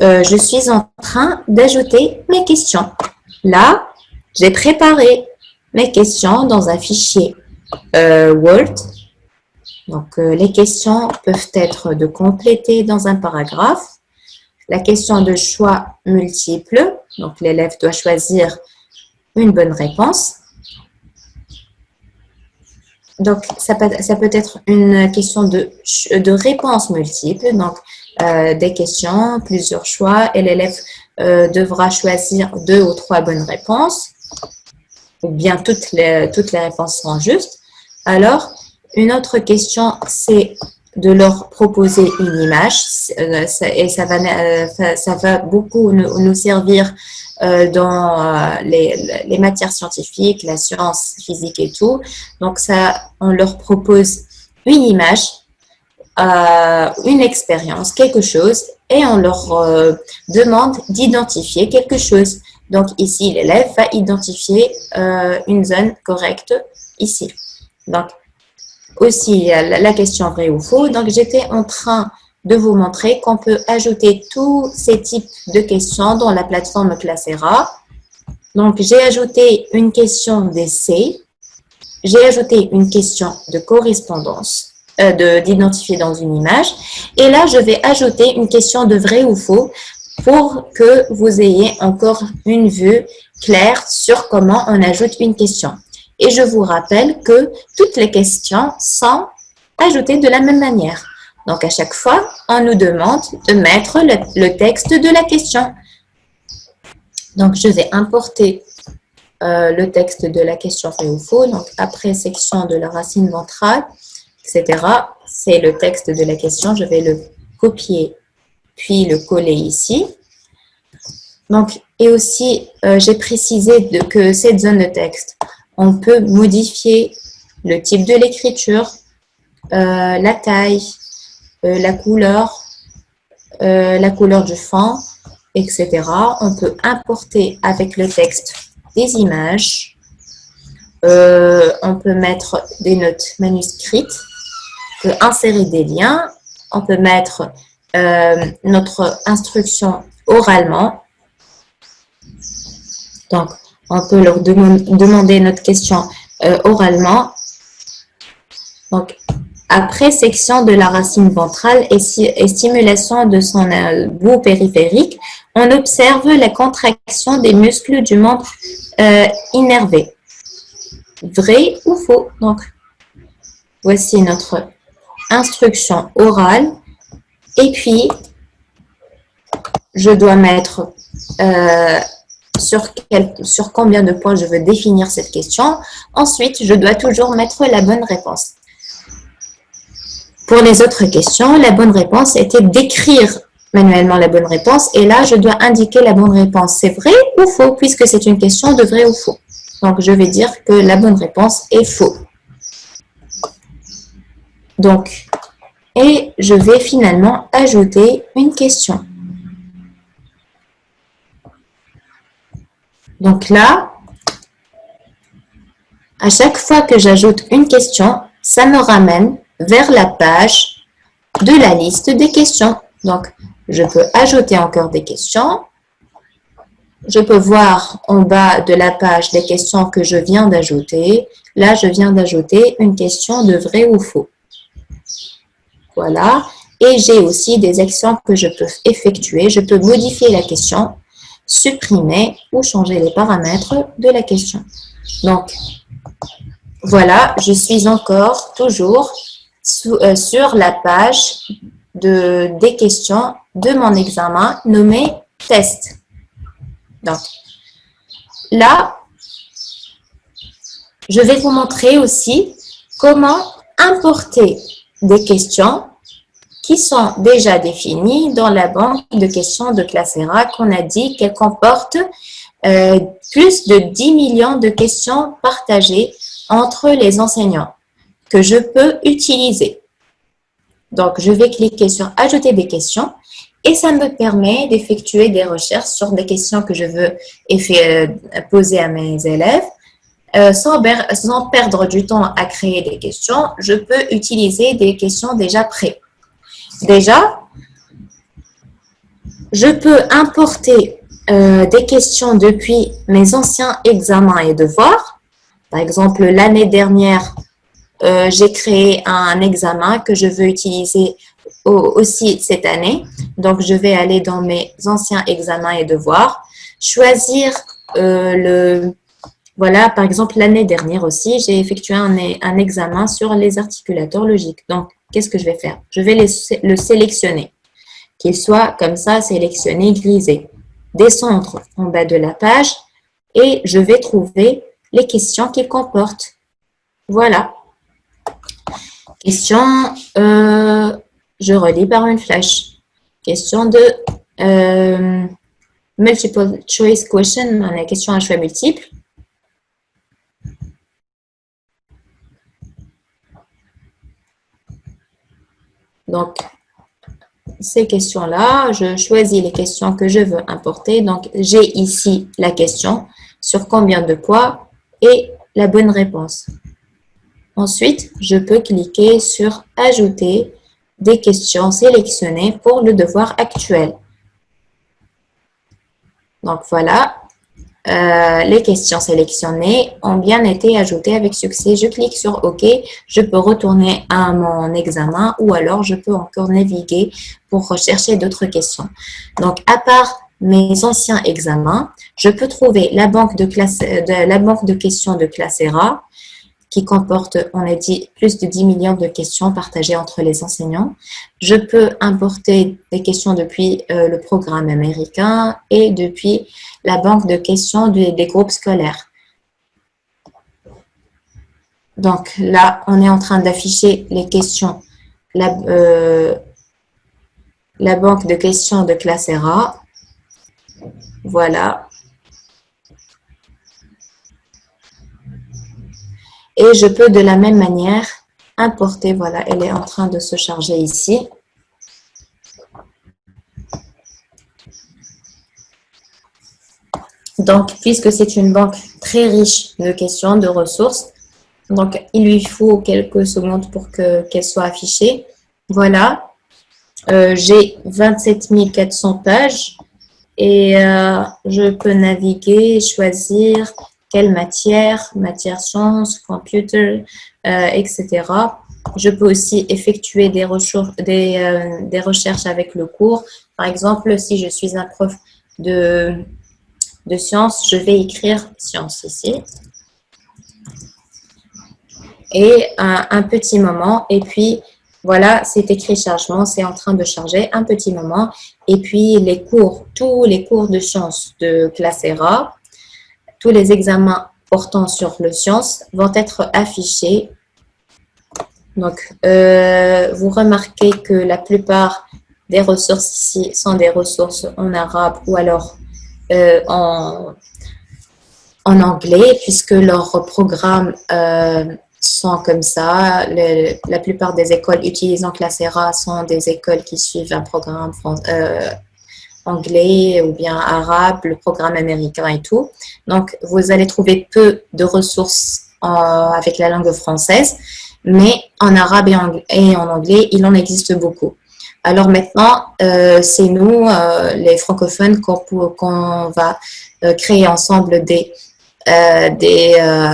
je suis en train d'ajouter mes questions. Là, j'ai préparé mes questions dans un fichier Word. Donc, les questions peuvent être de compléter dans un paragraphe. La question de choix multiple, donc l'élève doit choisir une bonne réponse. Donc, ça peut être une question de réponse multiple. Donc, des questions, plusieurs choix, et l'élève devra choisir 2 ou 3 bonnes réponses, ou bien toutes les réponses sont justes. Alors, une autre question, c'est de leur proposer une image, et ça va beaucoup nous servir dans les matières scientifiques, la science physique et tout. Donc, on leur propose une image, une expérience, quelque chose, et on leur demande d'identifier quelque chose. Donc, ici, l'élève va identifier une zone correcte ici. Donc, aussi, il y a la question vrai ou faux. Donc, j'étais en train de vous montrer qu'on peut ajouter tous ces types de questions dans la plateforme Classera. Donc, j'ai ajouté une question d'essai. J'ai ajouté une question de correspondance, d'identifier dans une image. Et là, je vais ajouter une question de vrai ou faux pour que vous ayez encore une vue claire sur comment on ajoute une question. Et je vous rappelle que toutes les questions sont ajoutées de la même manière. Donc, à chaque fois, on nous demande de mettre le texte de la question. Donc, je vais importer le texte de la question vrai ou faux. Donc, après section de la racine ventrale, etc., c'est le texte de la question. Je vais le copier, puis le coller ici. Donc, et aussi, j'ai précisé que cette zone de texte, on peut modifier le type de l'écriture, la taille, la couleur du fond, etc. On peut importer avec le texte des images. On peut mettre des notes manuscrites, on peut insérer des liens, on peut mettre notre instruction oralement. Donc, on peut leur demander notre question oralement. Donc, après section de la racine ventrale et stimulation de son bout périphérique, on observe la contraction des muscles du membre innervé. Vrai ou faux? Donc, voici notre instruction orale. Et puis, je dois mettre sur combien de points je veux définir cette question. Ensuite, je dois toujours mettre la bonne réponse. Pour les autres questions, la bonne réponse était d'écrire manuellement la bonne réponse. Et là, je dois indiquer la bonne réponse. C'est vrai ou faux, puisque c'est une question de vrai ou faux. Donc, je vais dire que la bonne réponse est faux. Donc, et je vais finalement ajouter une question. Donc là, à chaque fois que j'ajoute une question, ça me ramène vers la page de la liste des questions. Donc, je peux ajouter encore des questions. Je peux voir en bas de la page des questions que je viens d'ajouter. Là, je viens d'ajouter une question de vrai ou faux. Voilà. Et j'ai aussi des actions que je peux effectuer. Je peux modifier la question, supprimer ou changer les paramètres de la question. Donc, voilà, je suis encore toujours sur la page des questions de mon examen nommé test. Donc, là, je vais vous montrer aussi comment importer des questions qui sont déjà définies dans la banque de questions de Classera qu'on a dit qu'elle comporte plus de 10 millions de questions partagées entre les enseignants que je peux utiliser. Donc, je vais cliquer sur « Ajouter des questions » et ça me permet d'effectuer des recherches sur des questions que je veux poser à mes élèves. Sans perdre du temps à créer des questions, je peux utiliser des questions déjà prêtes. Déjà, je peux importer des questions depuis mes anciens examens et devoirs. Par exemple, l'année dernière, j'ai créé un examen que je veux utiliser aussi cette année. Donc, je vais aller dans mes anciens examens et devoirs, choisir Voilà, par exemple, l'année dernière aussi, j'ai effectué un examen sur les articulateurs logiques. Donc, qu'est-ce que je vais faire? Je vais le sélectionner, qu'il soit comme ça, sélectionné, grisé. Descendre en bas de la page et je vais trouver les questions qu'il comporte. Voilà. Question, je relis par une flèche. Question de multiple choice question, la question à choix multiple. Donc, ces questions-là, je choisis les questions que je veux importer. Donc, j'ai ici la question sur combien de poids et la bonne réponse. Ensuite, je peux cliquer sur « Ajouter des questions sélectionnées pour le devoir actuel ». Donc, voilà, les questions sélectionnées ont bien été ajoutées avec succès. Je clique sur « OK ». Je peux retourner à mon examen ou alors je peux encore naviguer pour rechercher d'autres questions. Donc, à part mes anciens examens, je peux trouver la banque de questions de Classera qui comporte, on l'a dit, plus de 10 millions de questions partagées entre les enseignants. Je peux importer des questions depuis le programme américain et depuis la banque de questions des groupes scolaires. Donc là, on est en train d'afficher les questions, la banque de questions de Classera. Voilà. Et je peux de la même manière importer, voilà, elle est en train de se charger ici. Donc, puisque c'est une banque très riche de questions, de ressources, donc il lui faut quelques secondes pour qu'elle soit affichée. Voilà, j'ai 27 400 pages et je peux naviguer, choisir quelle matière sciences, computer, etc. Je peux aussi effectuer des recherches avec le cours. Par exemple, si je suis un prof de sciences, je vais écrire sciences ici. Et un petit moment, et puis voilà, c'est écrit chargement, c'est en train de charger un petit moment. Et puis les cours, tous les cours de sciences de Classera, tous les examens portant sur le sciences vont être affichés. Donc, vous remarquez que la plupart des ressources ici sont des ressources en arabe ou alors en anglais, puisque leurs programmes sont comme ça. La plupart des écoles utilisant Classera sont des écoles qui suivent un programme anglais ou bien arabe, le programme américain et tout. Donc, vous allez trouver peu de ressources avec la langue française, mais en arabe et en anglais, il en existe beaucoup. Alors maintenant, c'est nous, les francophones, qu'on va créer ensemble des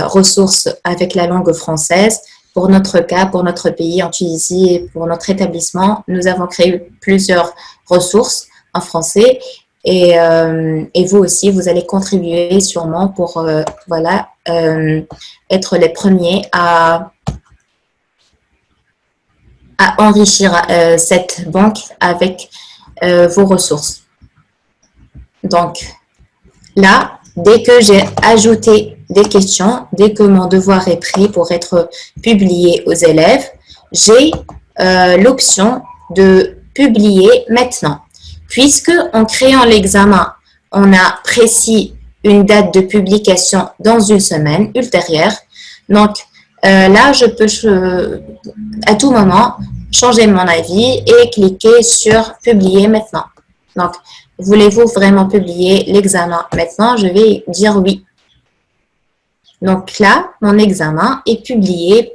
ressources avec la langue française. Pour notre cas, pour notre pays, en Tunisie, et pour notre établissement, nous avons créé plusieurs ressources en français et vous aussi, vous allez contribuer sûrement pour voilà, être les premiers à enrichir cette banque avec vos ressources. Donc là, dès que j'ai ajouté des questions, dès que mon devoir est pris pour être publié aux élèves, j'ai l'option de publier maintenant. Puisque en créant l'examen, on a précis une date de publication dans une semaine ultérieure. Donc là, je peux à tout moment changer mon avis et cliquer sur publier maintenant. Donc, voulez-vous vraiment publier l'examen maintenant? Je vais dire oui. Donc là, mon examen est publié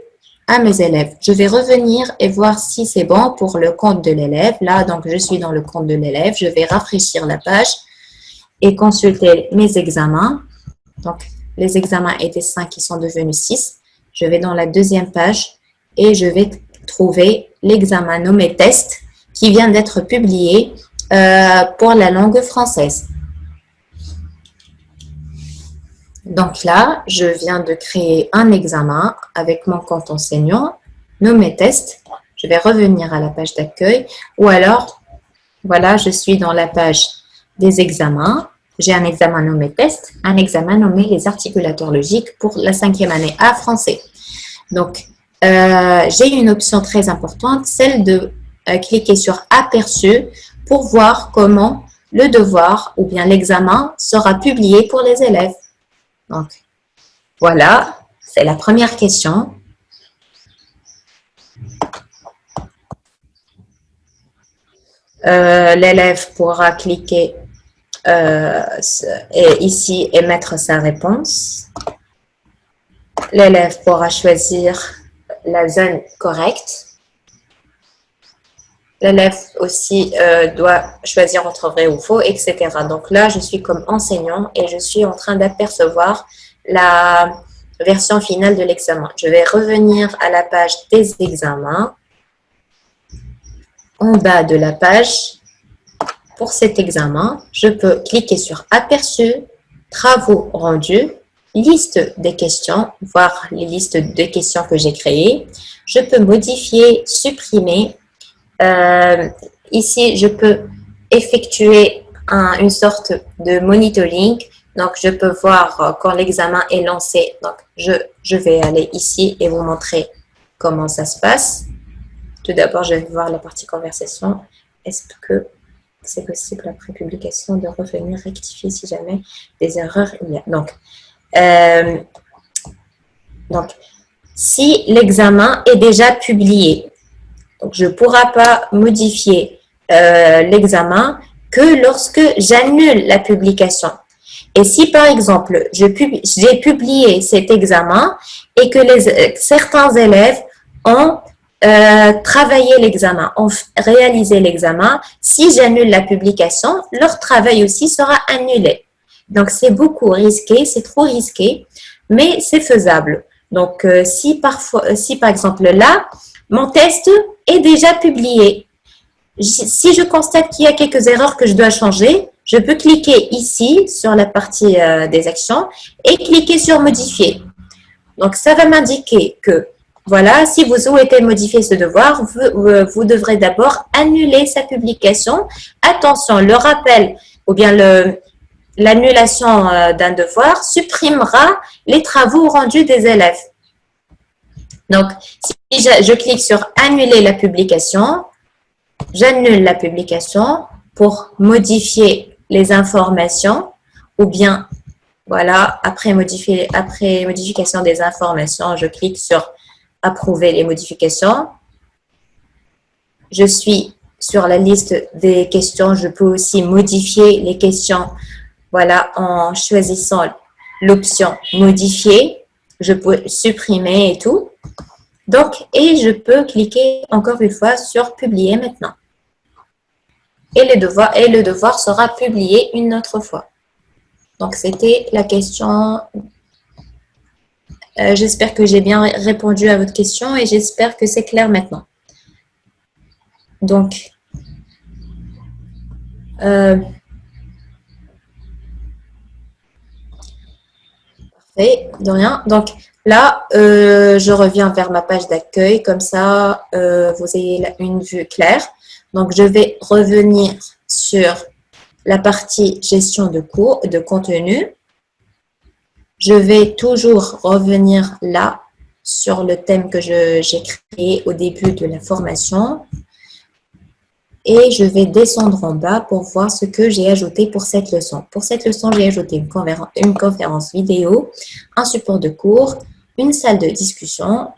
à mes élèves. Je vais revenir et voir si c'est bon pour le compte de l'élève. Là, donc, je suis dans le compte de l'élève. Je vais rafraîchir la page et consulter mes examens. Donc, les examens étaient 5, ils sont devenus 6. Je vais dans la deuxième page et je vais trouver l'examen nommé test qui vient d'être publié pour la langue française. Donc là, je viens de créer un examen avec mon compte enseignant, nommé test. Je vais revenir à la page d'accueil ou alors, voilà, je suis dans la page des examens. J'ai un examen nommé test, un examen nommé les articulateurs logiques pour la 5e année A français. Donc, j'ai une option très importante, celle de cliquer sur aperçu pour voir comment le devoir ou bien l'examen sera publié pour les élèves. Donc, voilà, c'est la première question. L'élève pourra cliquer ici et mettre sa réponse. L'élève pourra choisir la zone correcte. L'élève aussi doit choisir entre vrai ou faux, etc. Donc là, je suis comme enseignant et je suis en train d'apercevoir la version finale de l'examen. Je vais revenir à la page des examens. En bas de la page, pour cet examen, je peux cliquer sur aperçu, travaux rendus, liste des questions, voir les listes de questions que j'ai créées. Je peux modifier, supprimer. Ici, je peux effectuer une sorte de monitoring. Donc, je peux voir quand l'examen est lancé. Donc, je vais aller ici et vous montrer comment ça se passe. Tout d'abord, je vais voir la partie conversation. Est-ce que c'est possible après publication de revenir rectifier si jamais des erreurs il y a. Donc si l'examen est déjà publié, donc je ne pourrai pas modifier l'examen que lorsque j'annule la publication. Et si par exemple, j'ai publié cet examen et que certains élèves ont travailler l'examen, réaliser l'examen, si j'annule la publication, leur travail aussi sera annulé. Donc, c'est beaucoup risqué, c'est trop risqué, mais c'est faisable. Donc, si par exemple là, mon test est déjà publié, si je constate qu'il y a quelques erreurs que je dois changer, je peux cliquer ici sur la partie des actions et cliquer sur modifier. Donc, ça va m'indiquer que voilà, si vous souhaitez modifier ce devoir, vous devrez d'abord annuler sa publication. Attention, le rappel ou bien l'annulation d'un devoir supprimera les travaux rendus des élèves. Donc, si je clique sur annuler la publication, j'annule la publication pour modifier les informations ou bien, voilà, après modification des informations, je clique sur approuver les modifications. Je suis sur la liste des questions. Je peux aussi modifier les questions, voilà, en choisissant l'option modifier. Je peux supprimer et tout. Donc, et je peux cliquer encore une fois sur publier maintenant. Et le devoir sera publié une autre fois. Donc, c'était la question. J'espère que j'ai bien répondu à votre question et j'espère que c'est clair maintenant. Donc, parfait, de rien. Donc, là, je reviens vers ma page d'accueil. Comme ça, vous ayez une vue claire. Donc, je vais revenir sur la partie gestion de cours, de contenu. Je vais toujours revenir là sur le thème que j'ai créé au début de la formation. Et je vais descendre en bas pour voir ce que j'ai ajouté pour cette leçon. Pour cette leçon, j'ai ajouté une conférence vidéo, un support de cours, une salle de discussion.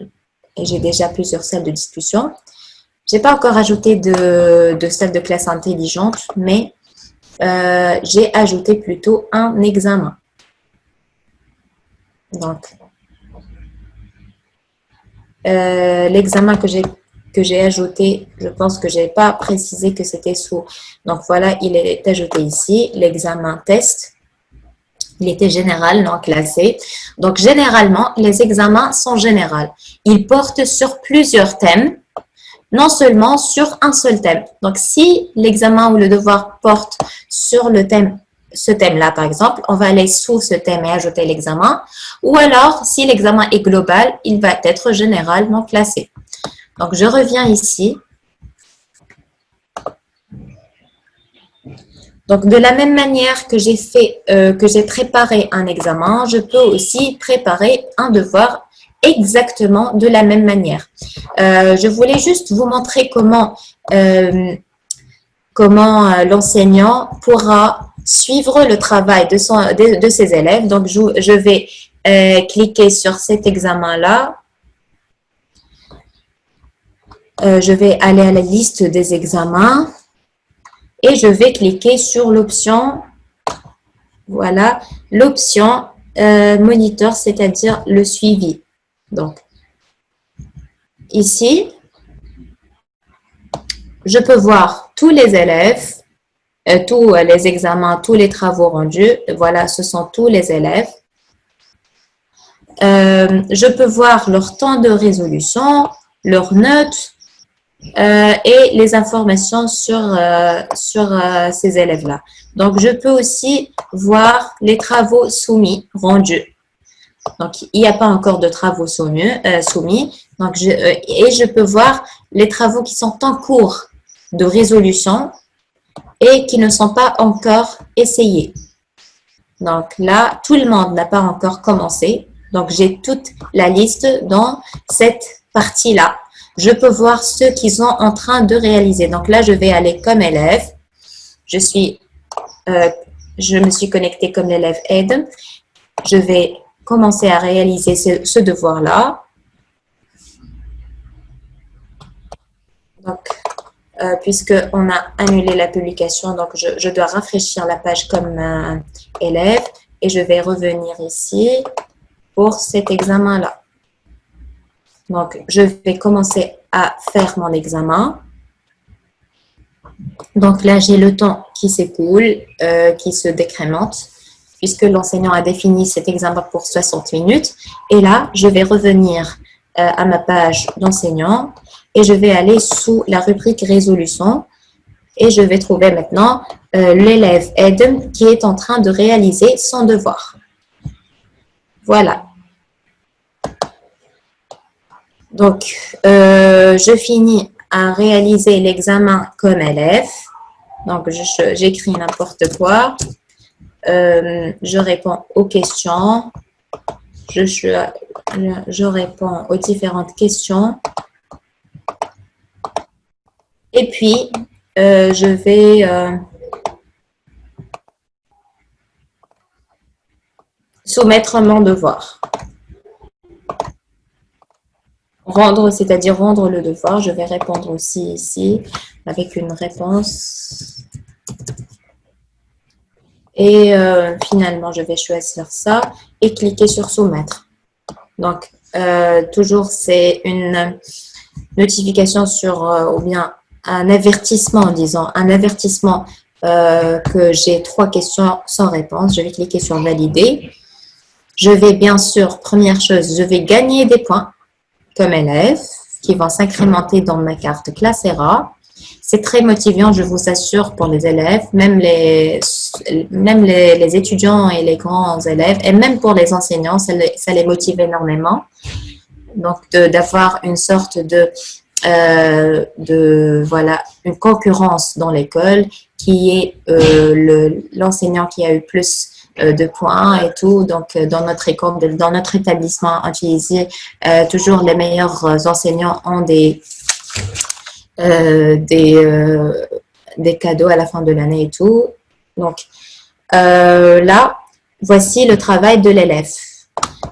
Et j'ai déjà plusieurs salles de discussion. Je n'ai pas encore ajouté de salle de classe intelligente, mais j'ai ajouté plutôt un examen. Donc, l'examen que j'ai ajouté, je pense que je n'ai pas précisé que c'était sous. Donc, voilà, il est ajouté ici, l'examen test. Il était général, non classé. Donc, généralement, les examens sont généraux. Ils portent sur plusieurs thèmes, non seulement sur un seul thème. Donc, si l'examen ou le devoir porte sur le thème ce thème-là, par exemple, on va aller sous ce thème et ajouter l'examen. Ou alors, si l'examen est global, il va être généralement classé. Donc, je reviens ici. Donc, de la même manière que j'ai préparé un examen, je peux aussi préparer un devoir exactement de la même manière. Je voulais juste vous montrer comment l'enseignant pourra suivre le travail de ses élèves. Donc, je vais cliquer sur cet examen-là. Je vais aller à la liste des examens et je vais cliquer sur l'option, voilà, l'option moniteur, c'est-à-dire le suivi. Donc, ici, je peux voir tous les élèves, tous les examens, tous les travaux rendus. Voilà, ce sont tous les élèves. Je peux voir leur temps de résolution, leurs notes et les informations sur ces élèves-là. Donc, je peux aussi voir les travaux soumis, rendus. Donc, il n'y a pas encore de travaux soumis. Donc, je peux voir les travaux qui sont en cours de résolution et qui ne sont pas encore essayés. Donc là, tout le monde n'a pas encore commencé. Donc, j'ai toute la liste dans cette partie-là. Je peux voir ceux qui sont en train de réaliser. Donc là, je vais aller comme élève. Je me suis connectée comme l'élève aide. Je vais commencer à réaliser ce devoir-là. Donc, puisqu'on a annulé la publication, donc je dois rafraîchir la page comme élève et je vais revenir ici pour cet examen-là. Donc, je vais commencer à faire mon examen. Donc là, j'ai le temps qui s'écoule, qui se décrémente, puisque l'enseignant a défini cet examen pour 60 minutes. Et là, je vais revenir à ma page d'enseignant et je vais aller sous la rubrique résolution et je vais trouver maintenant l'élève Eden qui est en train de réaliser son devoir. Voilà. Donc, je finis à réaliser l'examen comme élève. Donc, j'écris n'importe quoi. Je réponds aux questions. Je réponds aux différentes questions. Et puis, je vais soumettre mon devoir. Rendre, c'est-à-dire rendre le devoir. Je vais répondre aussi ici avec une réponse. Et finalement, je vais choisir ça et cliquer sur soumettre. Donc, toujours, c'est une notification sur, ou bien un avertissement, disons, un avertissement que j'ai 3 questions sans réponse. Je vais cliquer sur valider. Je vais bien sûr, première chose, je vais gagner des points comme élève qui vont s'incrémenter dans ma carte Classera. C'est très motivant, je vous assure, pour les élèves, même les étudiants et les grands élèves, et même pour les enseignants, ça les motive énormément. Donc, d'avoir une sorte voilà, une concurrence dans l'école qui est l'enseignant qui a eu plus de points et tout. Donc, dans notre école, dans notre établissement utilisé, toujours les meilleurs enseignants ont des cadeaux à la fin de l'année et tout. Donc, là, voici le travail de l'élève.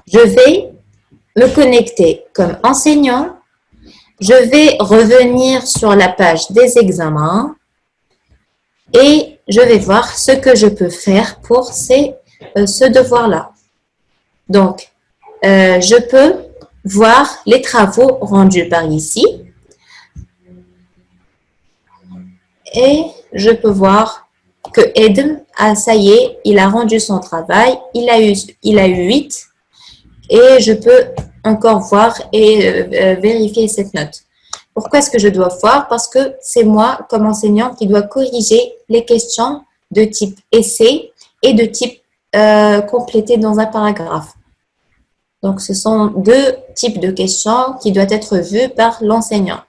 Je vais me connecter comme enseignant. Je vais revenir sur la page des examens et je vais voir ce que je peux faire pour ce devoir-là. Donc, je peux voir les travaux rendus par ici. Et je peux voir que Eden, ça y est, il a rendu son travail, il a eu 8 et je peux encore voir et vérifier cette note. Pourquoi est-ce que je dois voir? Parce que c'est moi, comme enseignant, qui dois corriger les questions de type essai et de type complété dans un paragraphe. Donc, ce sont deux types de questions qui doivent être vues par l'enseignant.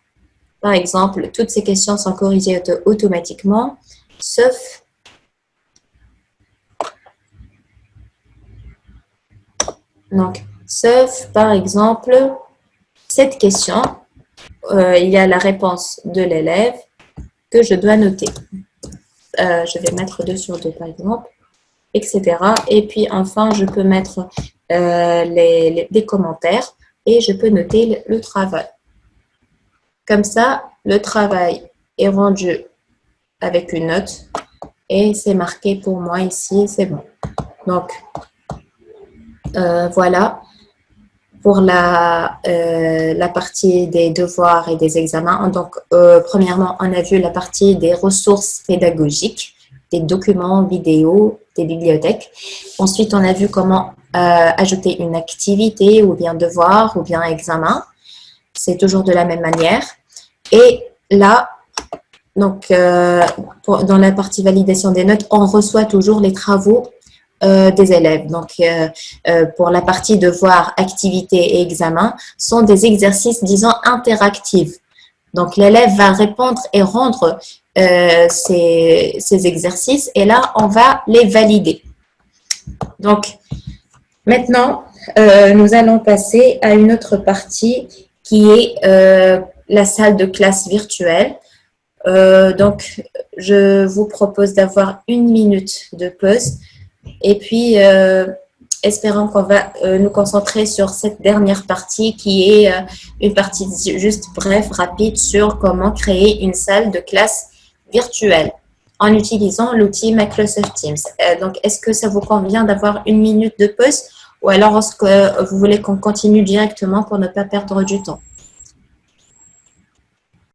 Par exemple, toutes ces questions sont corrigées automatiquement, sauf par exemple, cette question, il y a la réponse de l'élève que je dois noter. Je vais mettre 2 sur 2 par exemple, etc. Et puis enfin, je peux mettre des commentaires et je peux noter le travail. Comme ça, le travail est rendu avec une note et c'est marqué pour moi ici, c'est bon. Donc, voilà pour la partie des devoirs et des examens. Donc, premièrement, on a vu la partie des ressources pédagogiques, des documents, vidéos, des bibliothèques. Ensuite, on a vu comment ajouter une activité ou bien devoir ou bien examen. C'est toujours de la même manière. Et là, donc, dans la partie validation des notes, on reçoit toujours les travaux des élèves. Donc, pour la partie devoir, activité et examen, sont des exercices, disons, interactifs. Donc, l'élève va répondre et rendre ces exercices et là, on va les valider. Donc, maintenant, nous allons passer à une autre partie qui est la salle de classe virtuelle. Donc, je vous propose d'avoir 1 minute de pause et puis espérons qu'on va nous concentrer sur cette dernière partie qui est une partie juste bref, rapide sur comment créer une salle de classe virtuelle en utilisant l'outil Microsoft Teams. Donc, est-ce que ça vous convient d'avoir 1 minute de pause ou alors est-ce que vous voulez qu'on continue directement pour ne pas perdre du temps?